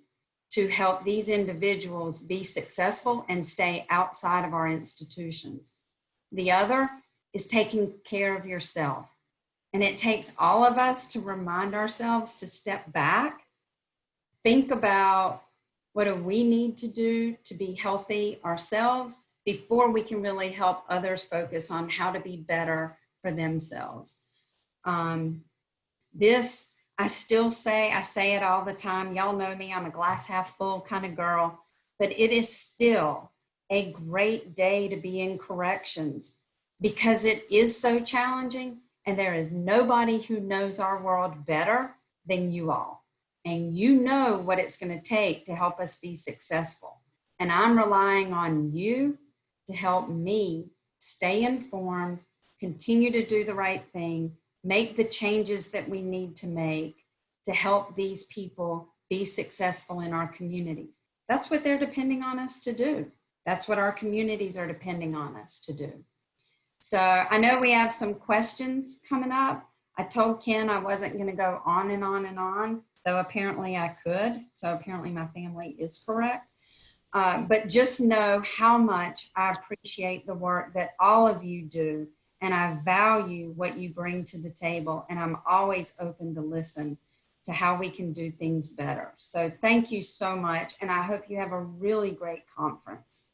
to help these individuals be successful and stay outside of our institutions. The other is taking care of yourself. And it takes all of us to remind ourselves to step back, think about what do we need to do to be healthy ourselves before we can really help others focus on how to be better for themselves. I still say, I say it all the time. Y'all know me, I'm a glass half full kind of girl, but it is still a great day to be in corrections because it is so challenging and there is nobody who knows our world better than you all. And you know what it's going to take to help us be successful. And I'm relying on you to help me stay informed, continue to do the right thing, make the changes that we need to make to help these people be successful in our communities. That's what they're depending on us to do. That's what our communities are depending on us to do. So I know we have some questions coming up. I told Ken I wasn't going to go on and on and on, though apparently I could. So apparently my family is correct. But just know how much I appreciate the work that all of you do. And I value what you bring to the table. And I'm always open to listen to how we can do things better. So thank you so much. And I hope you have a really great conference.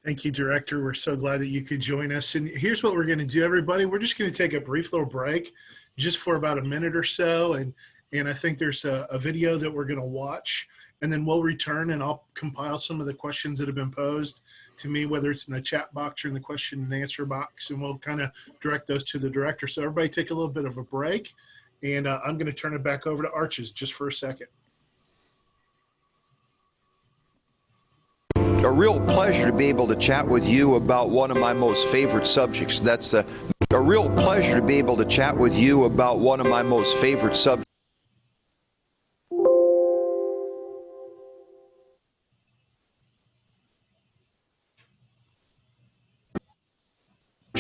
Thank you, Director. We're so glad that you could join us. And here's what we're going to do, everybody. We're just going to take a brief little break just for about a minute or so. And I think there's a video that we're going to watch. And then we'll return and I'll compile some of the questions that have been posed to me, whether it's in the chat box or in the question and answer box. And we'll kind of direct those to the Director. So everybody take a little bit of a break. And I'm going to turn it back over to Arches just for a second. A real pleasure to be able to chat with you about one of my most favorite subjects. That's a real pleasure to be able to chat with you about one of my most favorite subjects.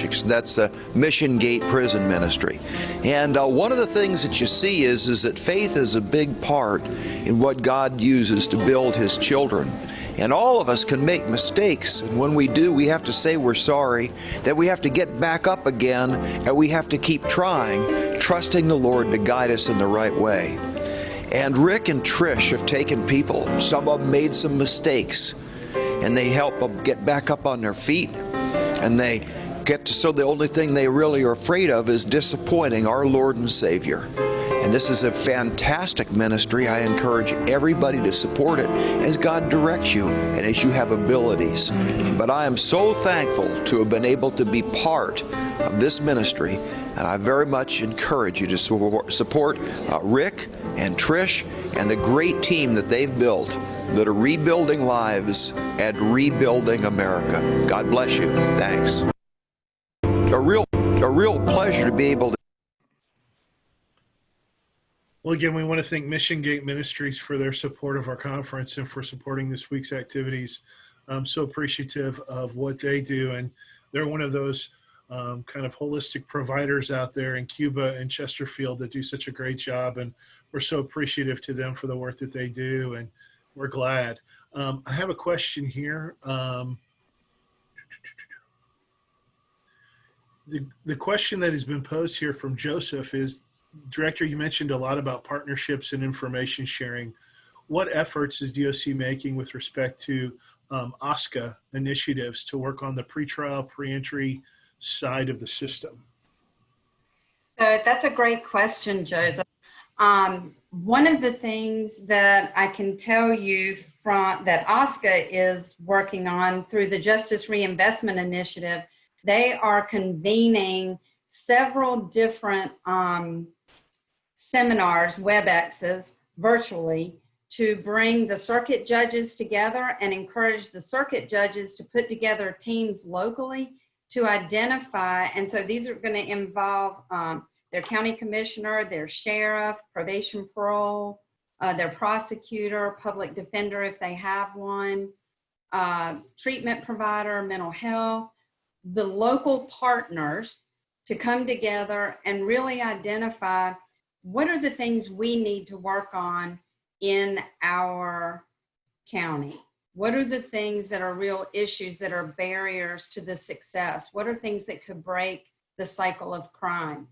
subjects. That's the Mission Gate Prison Ministry. And one of the things that you see is that faith is a big part in what God uses to build His children. And all of us can make mistakes. And when we do, we have to say we're sorry, that we have to get back up again, and we have to keep trying, trusting the Lord to guide us in the right way. And Rick and Trish have taken people, some of them made some mistakes, and they help them get back up on their feet, and they get to, so the only thing they really are afraid of is disappointing our Lord and Savior. And this is a fantastic ministry. I encourage everybody to support it as God directs you and as you have abilities. But I am so thankful to have been able to be part of this ministry, and I very much encourage you to support Rick and Trish and the great team that they've built that are rebuilding lives and rebuilding America. God bless you. Thanks. A real pleasure to be able to. Well, again, we want to thank Mission Gate Ministries for their support of our conference and for supporting this week's activities. I'm so appreciative of what they do, and they're one of those kind of holistic providers out there in Cuba and Chesterfield that do such a great job, and we're so appreciative to them for the work that they do, and we're glad. I have a question here. The question that has been posed here from Joseph is, Director, you mentioned a lot about partnerships and information sharing. What efforts is DOC making with respect to OSCA initiatives to work on the pretrial, pre-entry side of the system? So that's a great question, Joseph. One of the things that I can tell you that OSCA is working on through the Justice Reinvestment Initiative, they are convening several different seminars, WebExes, virtually, to bring the circuit judges together and encourage the circuit judges to put together teams locally to identify. And so these are going to involve their county commissioner, their sheriff, probation parole, their prosecutor, public defender if they have one, treatment provider, mental health, the local partners to come together and really identify what are the things we need to work on in our county. What are the things that are real issues that are barriers to the success? What are things that could break the cycle of crime?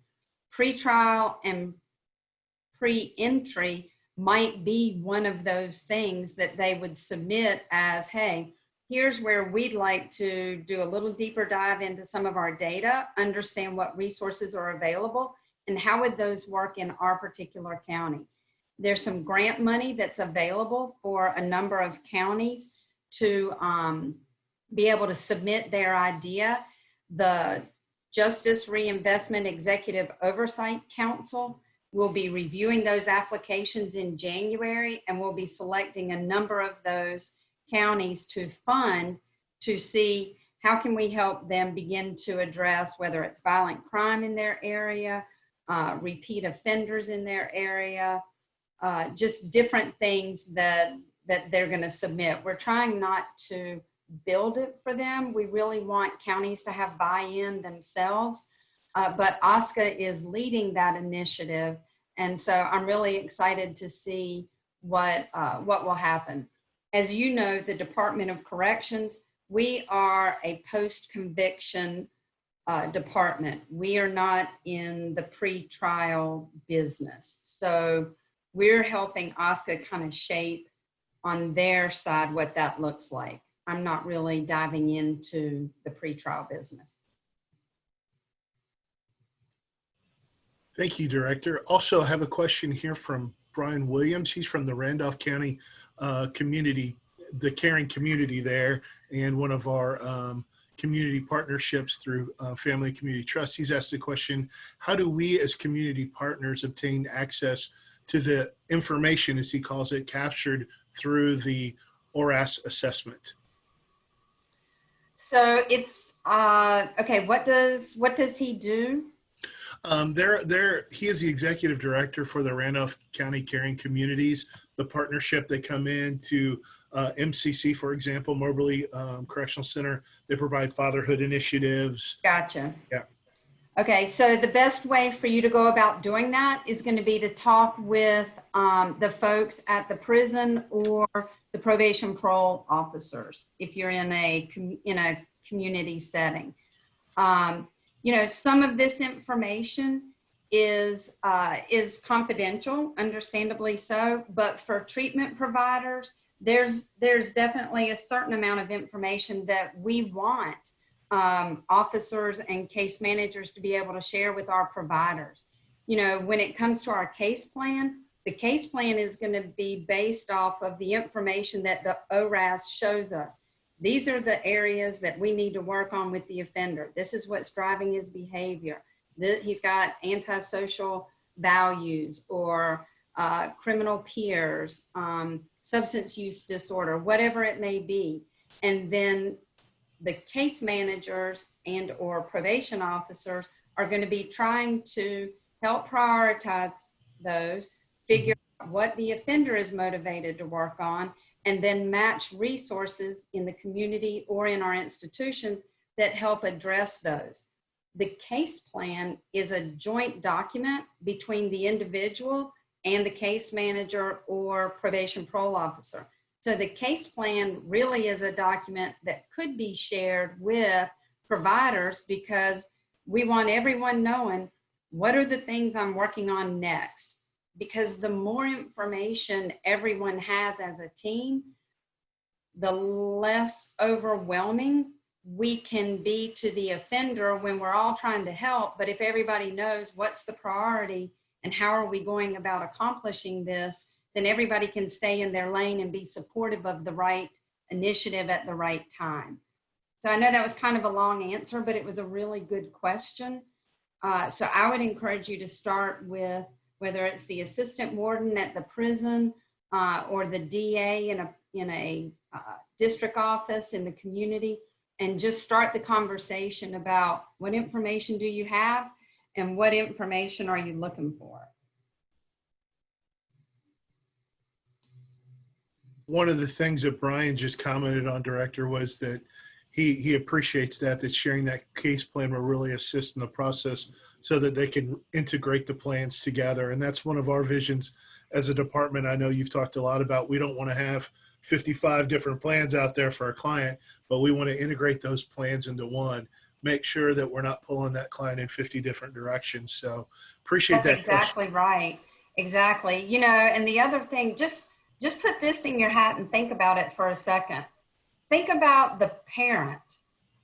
Pre-trial and pre-entry might be one of those things that they would submit as, hey, here's where we'd like to do a little deeper dive into some of our data, understand what resources are available, and how would those work in our particular county. There's some grant money that's available for a number of counties to be able to submit their idea. The Justice Reinvestment Executive Oversight Council will be reviewing those applications in January, and we'll be selecting a number of those counties to fund to see how can we help them begin to address whether it's violent crime in their area, repeat offenders in their area, just different things that they're going to submit. We're trying not to build it for them. We really want counties to have buy-in themselves, but OSCA is leading that initiative, and so I'm really excited to see what will happen. As you know, the Department of Corrections, we are a post-conviction department. We are not in the pre-trial business. So we're helping OSCA kind of shape on their side what that looks like. I'm not really diving into the pre-trial business. Thank you, Director. Also, I have a question here from Brian Williams. He's from the Randolph County community, the caring community there, and one of our community partnerships through Family and Community Trust. He's asked the question, how do we as community partners obtain access to the information, as he calls it, captured through the ORAS assessment? So it's, okay, what does he do? He is the executive director for the Randolph County Caring Communities, the partnership that come in to MCC, for example, Moberly Correctional Center, they provide fatherhood initiatives. Gotcha. Yeah. Okay, so the best way for you to go about doing that is going to be to talk with the folks at the prison or the probation parole officers if you're in a community setting. You know, some of this information is confidential, understandably so, but for treatment providers, there's definitely a certain amount of information that we want officers and case managers to be able to share with our providers. You know, when it comes to our case plan, the case plan is going to be based off of the information that the ORAS shows us. These are the areas that we need to work on with the offender. This is what's driving his behavior. He's got antisocial values or criminal peers, substance use disorder, whatever it may be. And then the case managers and or probation officers are going to be trying to help prioritize those, figure out what the offender is motivated to work on, and then match resources in the community or in our institutions that help address those. The case plan is a joint document between the individual and the case manager or probation parole officer. So the case plan really is a document that could be shared with providers because we want everyone knowing what are the things I'm working on next. Because the more information everyone has as a team, the less overwhelming we can be to the offender when we're all trying to help. But if everybody knows what's the priority and how are we going about accomplishing this, then everybody can stay in their lane and be supportive of the right initiative at the right time. So I know that was kind of a long answer, but it was a really good question. So I would encourage you to start with whether it's the assistant warden at the prison or the DA in a district office in the community, and just start the conversation about what information do you have and what information are you looking for. One of the things that Brian just commented on, Director, was that he appreciates that sharing that case plan will really assist in the process so that they can integrate the plans together. And that's one of our visions as a department. I know you've talked a lot about, we don't want to have 55 different plans out there for a client, but we want to integrate those plans into one, make sure that we're not pulling that client in 50 different directions. So appreciate that. That's exactly right. Exactly. You know, and the other thing, just put this in your hat and think about it for a second. Think about the parent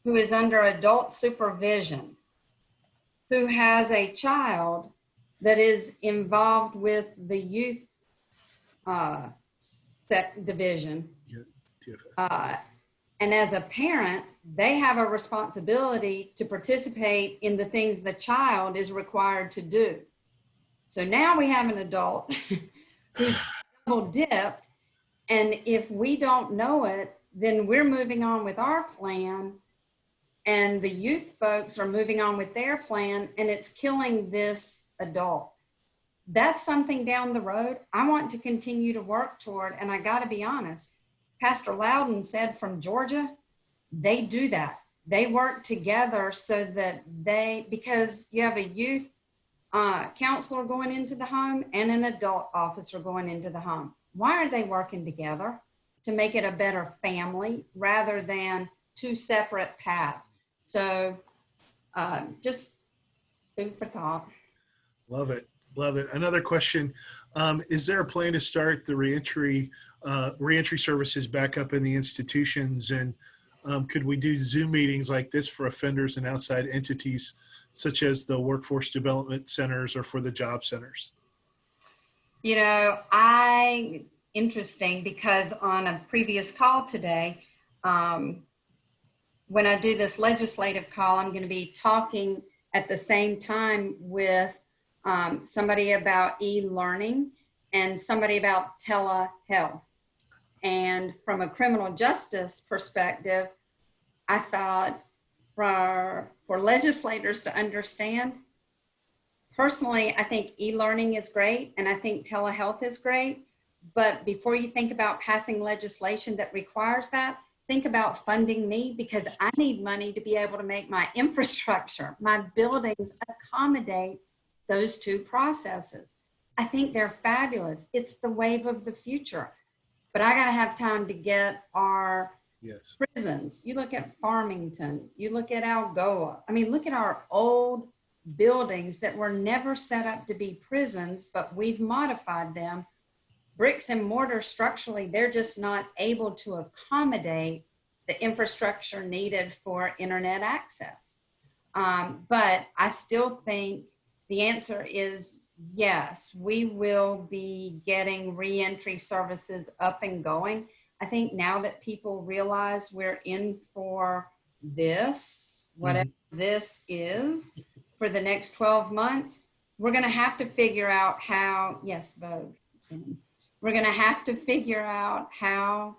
who is under adult supervision, who has a child that is involved with the youth division. And as a parent, they have a responsibility to participate in the things the child is required to do. So now we have an adult who's double dipped, and if we don't know it, then we're moving on with our plan, and the youth folks are moving on with their plan, and it's killing this adult. That's something down the road I want to continue to work toward. And I got to be honest, Pastor Loudon said from Georgia, they do that. They work together so that because you have a youth counselor going into the home and an adult officer going into the home. Why are they working together? To make it a better family rather than two separate paths. So just food for thought. Love it. Love it. Another question. Is there a plan to start the reentry services back up in the institutions? And could we do Zoom meetings like this for offenders and outside entities, such as the workforce development centers or for the job centers? You know, interesting, because on a previous call today, when I do this legislative call, I'm going to be talking at the same time with somebody about e-learning and somebody about telehealth. And from a criminal justice perspective, I thought for legislators to understand, personally, I think e-learning is great and I think telehealth is great, But before you think about passing legislation that requires that, think about funding me, because I need money to be able to make my infrastructure, my buildings accommodate those two processes. I think they're fabulous. It's the wave of the future. But I got to have time to get our prisons. You look at Farmington, you look at Algoa. I mean, look at our old buildings that were never set up to be prisons, but we've modified them. Bricks and mortar structurally, they're just not able to accommodate the infrastructure needed for internet access. But I still think the answer is yes, we will be getting reentry services up and going. I think now that people realize we're in for this, whatever this is, for the next 12 months, we're going to have to figure out how, yes, Vogue. We're going to have to figure out how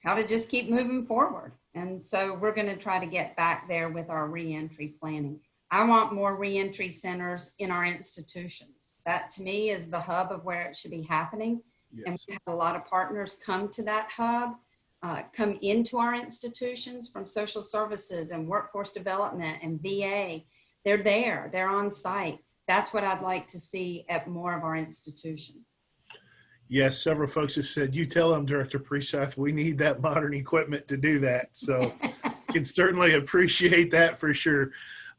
to just keep moving forward. And so we're going to try to get back there with our reentry planning. I want more reentry centers in our institutions. That to me is the hub of where it should be happening. Yes. And we have a lot of partners come to that hub, come into our institutions from social services and workforce development and VA. They're there, they're on site. That's what I'd like to see at more of our institutions. Yes, several folks have said, you tell them, Director Precythe, we need that modern equipment to do that. So can certainly appreciate that for sure.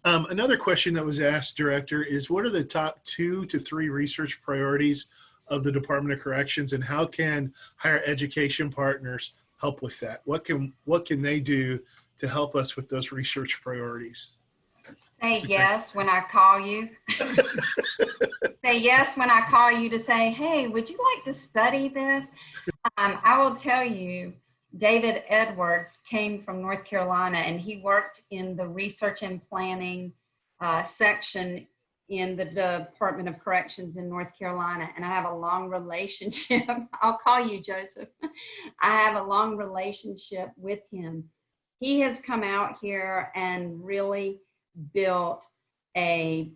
Another question that was asked, Director, is what are the top 2 to 3 research priorities of the Department of Corrections, and how can higher education partners help with that? What can they do to help us with those research priorities? Say yes when I call you. Say yes when I call you to say, hey, would you like to study this? I will tell you, David Edwards came from North Carolina, and he worked in the research and planning section in the Department of Corrections in North Carolina. And I have a long relationship. I'll call you, Joseph. I have a long relationship with him. He has come out here and really built a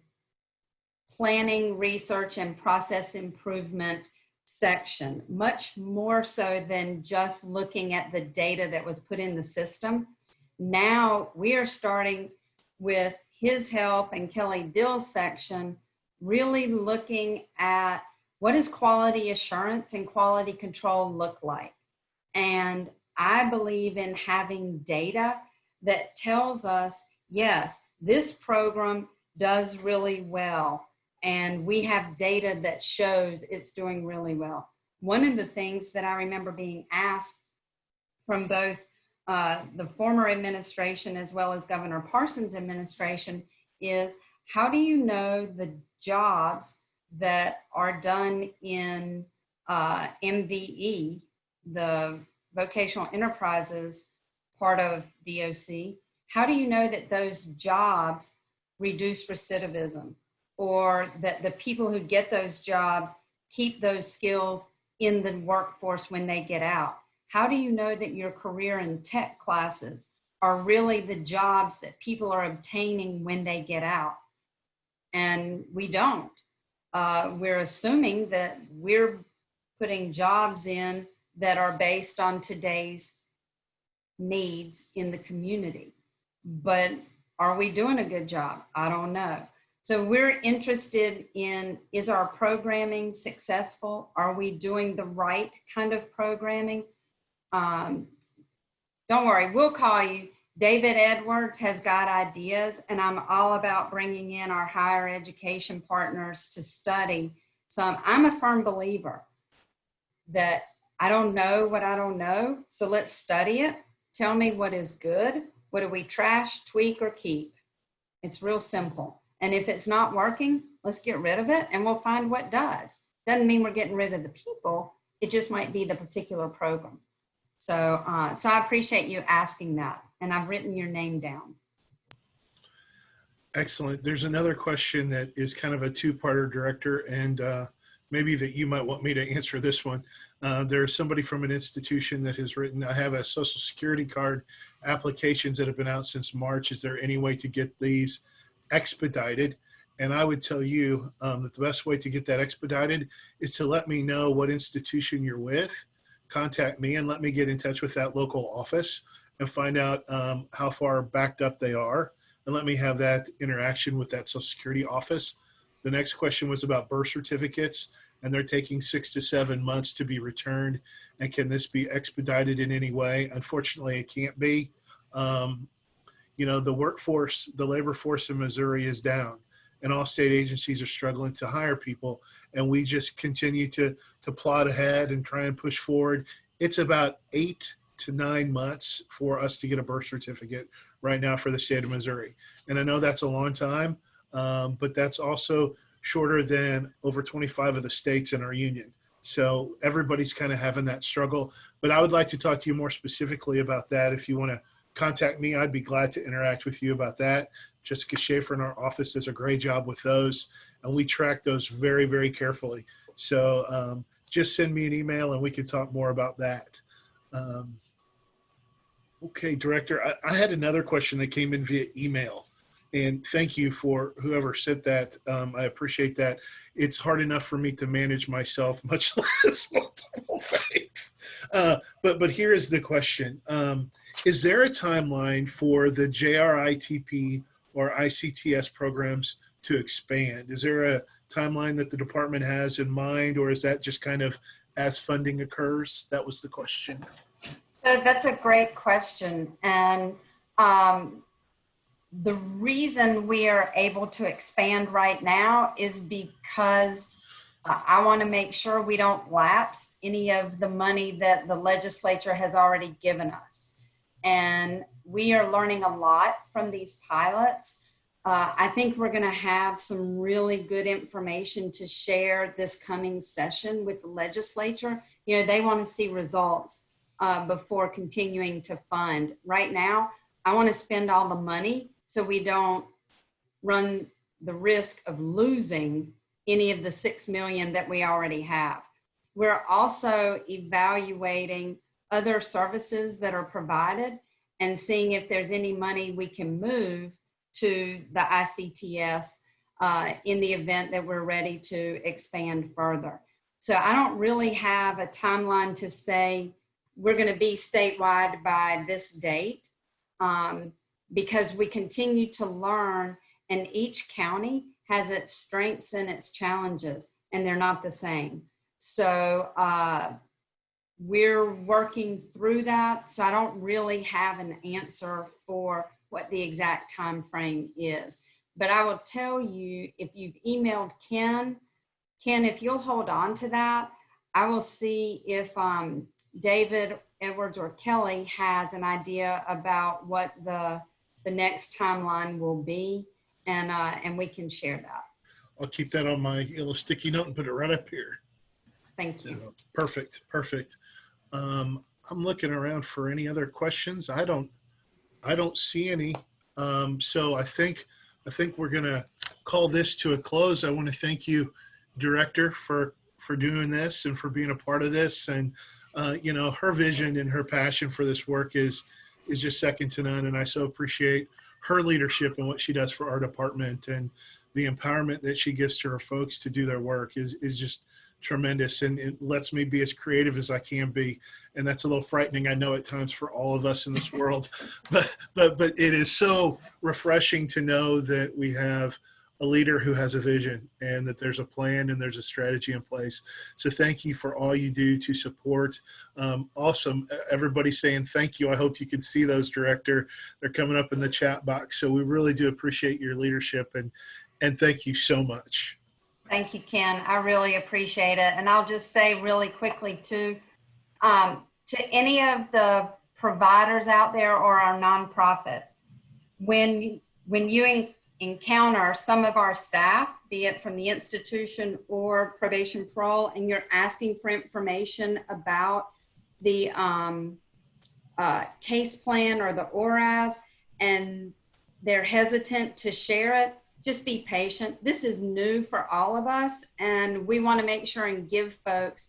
planning, research, and process improvement section, much more so than just looking at the data that was put in the system. Now we are starting with his help and Kelly Dill's section, really looking at what does quality assurance and quality control look like. And I believe in having data that tells us, yes, this program does really well, and we have data that shows it's doing really well. One of the things that I remember being asked from both the former administration as well as Governor Parsons' administration is, how do you know the jobs that are done in MVE, the Vocational Enterprises part of DOC, how do you know that those jobs reduce recidivism, or that the people who get those jobs keep those skills in the workforce when they get out? How do you know that your career and tech classes are really the jobs that people are obtaining when they get out? And we don't. We're assuming that we're putting jobs in that are based on today's needs in the community. But are we doing a good job? I don't know. So we're interested in, is our programming successful? Are we doing the right kind of programming? Don't worry, we'll call you. David Edwards has got ideas, and I'm all about bringing in our higher education partners to study some. I'm a firm believer that I don't know what I don't know, so let's study it. Tell me what is good. What do we trash, tweak, or keep? It's real simple. And if it's not working, let's get rid of it, and we'll find what does. Doesn't mean we're getting rid of the people. It just might be the particular program. So I appreciate you asking that, and I've written your name down. Excellent. There's another question that is kind of a two-parter, Director, and maybe that you might want me to answer this one. There's somebody from an institution that has written, I have a Social Security card applications that have been out since March. Is there any way to get these expedited? And I would tell you that the best way to get that expedited is to let me know what institution you're with, contact me, and let me get in touch with that local office and find out how far backed up they are, and let me have that interaction with that Social Security office. The next question was about birth certificates, and they're taking 6 to 7 months to be returned. And can this be expedited in any way? Unfortunately, it can't be. The workforce, the labor force in Missouri is down, and all state agencies are struggling to hire people. And we just continue to plod ahead and try and push forward. It's about 8 to 9 months for us to get a birth certificate right now for the state of Missouri. And I know that's a long time, but that's also shorter than over 25 of the states in our union. So everybody's kind of having that struggle. But I would like to talk to you more specifically about that. If you want to contact me, I'd be glad to interact with you about that. Jessica Schaefer in our office does a great job with those, and we track those very, very carefully. So just send me an email and we can talk more about that. Okay, Director, I had another question that came in via email, and thank you for whoever sent that. I appreciate that. It's hard enough for me to manage myself, much less multiple things. But here is the question. Is there a timeline for the JRITP or ICTS programs to expand? Is there a timeline that the department has in mind, or is that just kind of as funding occurs? That was the question. So that's a great question. And the reason we are able to expand right now is because I want to make sure we don't lapse any of the money that the legislature has already given us. And we are learning a lot from these pilots. I think we're going to have some really good information to share this coming session with the legislature. They want to see results before continuing to fund. Right now, I want to spend all the money so we don't run the risk of losing any of the $6 million that we already have. We're also evaluating other services that are provided and seeing if there's any money we can move to the ICTS in the event that we're ready to expand further. So I don't really have a timeline to say we're going to be statewide by this date, because we continue to learn, and each county has its strengths and its challenges, and they're not the same. So we're working through that. So I don't really have an answer for what the exact time frame is. But I will tell you, if you've emailed Ken, if you'll hold on to that, I will see if David Edwards or Kelly has an idea about what the next timeline will be, and we can share that. I'll keep that on my yellow sticky note and put it right up here. Thank you. So, perfect. I'm looking around for any other questions. I don't see any. So I think we're gonna call this to a close. I want to thank you, Director, for doing this and for being a part of this. And her vision and her passion for this work is just second to none. And I so appreciate her leadership and what she does for our department, and the empowerment that she gives to her folks to do their work is just tremendous. And it lets me be as creative as I can be. And that's a little frightening, I know, at times for all of us in this world, but it is so refreshing to know that we have a leader who has a vision, and that there's a plan and there's a strategy in place. So thank you for all you do to support. Awesome. Everybody's saying thank you. I hope you can see those, Director. They're coming up in the chat box. So we really do appreciate your leadership, and thank you so much. Thank you, Ken. I really appreciate it. And I'll just say really quickly too, to any of the providers out there or our nonprofits, when you encounter some of our staff, be it from the institution or probation parole, and you're asking for information about the case plan or the ORAS, and they're hesitant to share it, just be patient. This is new for all of us, and we want to make sure and give folks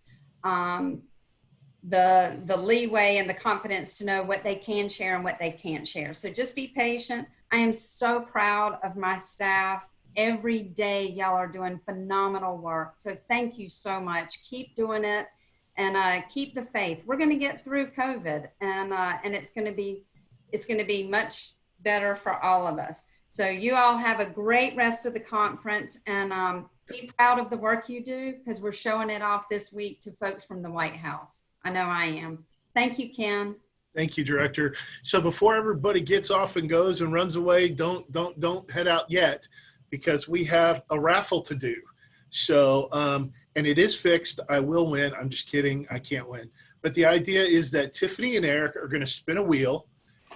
the leeway and the confidence to know what they can share and what they can't share. So just be patient. I am so proud of my staff Every day, y'all are doing phenomenal work. So thank you so much. Keep doing it, and keep the faith. We're going to get through COVID, and it's going to be much better for all of us. So you all have a great rest of the conference, and be proud of the work you do, because we're showing it off this week to folks from the White House. I know I am. Thank you, Ken. Thank you, Director. So before everybody gets off and goes and runs away, don't head out yet, because we have a raffle to do. So, and it is fixed. I will win. I'm just kidding. I can't win. But the idea is that Tiffany and Eric are going to spin a wheel.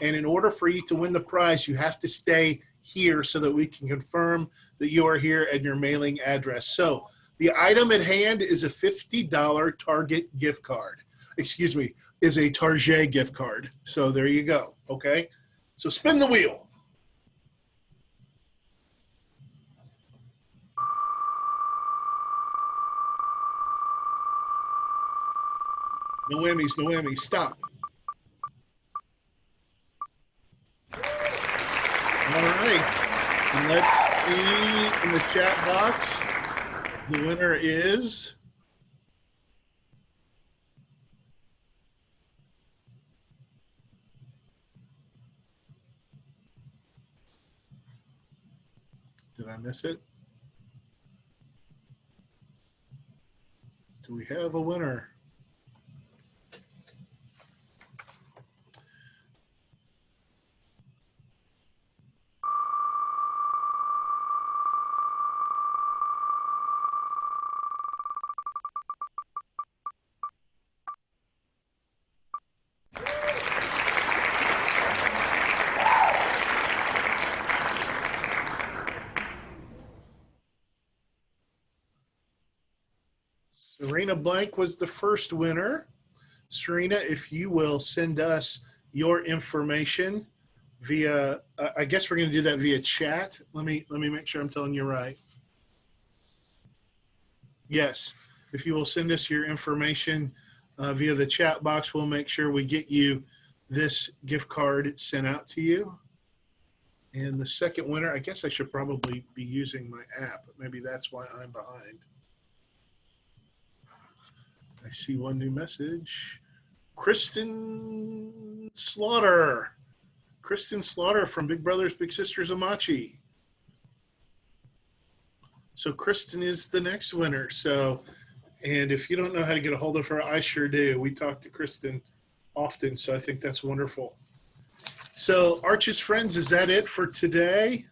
And in order for you to win the prize, you have to stay here so that we can confirm that you are here and your mailing address. So the item at hand is a $50 Target gift card. Excuse me, is a Target gift card. So there you go. Okay. So spin the wheel. No whammies, no whammies. Stop. All right. And let's see in the chat box. The winner is did I miss it? Do we have a winner? Serena Blank was the first winner. Serena, if you will send us your information via, I guess we're going to do that via chat. Let me make sure I'm telling you right. Yes, if you will send us your information via the chat box, we'll make sure we get you this gift card sent out to you. And the second winner, I guess I should probably be using my app, but maybe that's why I'm behind. I see one new message. Kristen Slaughter. Kristen Slaughter from Big Brothers Big Sisters Amachi. So Kristen is the next winner. So, and if you don't know how to get a hold of her, I sure do. We talk to Kristen often, so I think that's wonderful. So Arch's friends, is that it for today?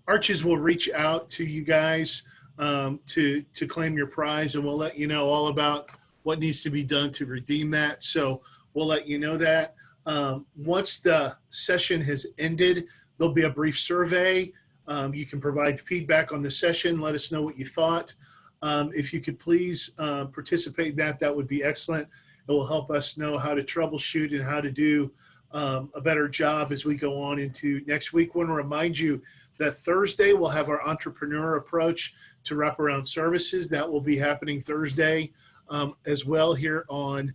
Arches will reach out to you guys to claim your prize, and we'll let you know all about what needs to be done to redeem that. So we'll let you know that. Once the session has ended, there'll be a brief survey. You can provide feedback on the session. Let us know what you thought. If you could please participate in that, that would be excellent. It will help us know how to troubleshoot and how to do a better job as we go on into next week. I want to remind you that Thursday we'll have our entrepreneur approach to wraparound services. That will be happening Thursday as well here on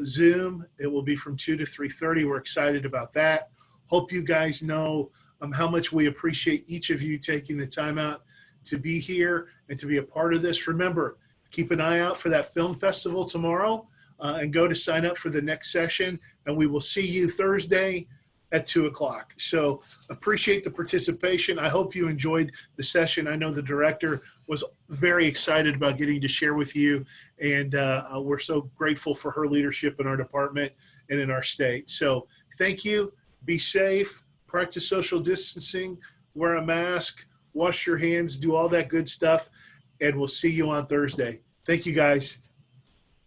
Zoom. It will be from 2 to 3:30. We're excited about that. Hope you guys know how much we appreciate each of you taking the time out to be here and to be a part of this. Remember, keep an eye out for that film festival tomorrow and go to sign up for the next session. And we will see you Thursday at 2 o'clock. So appreciate the participation. I hope you enjoyed the session. I know the director was very excited about getting to share with you. And we're so grateful for her leadership in our department and in our state. So thank you. Be safe. Practice social distancing. Wear a mask. Wash your hands. Do all that good stuff. And we'll see you on Thursday. Thank you, guys.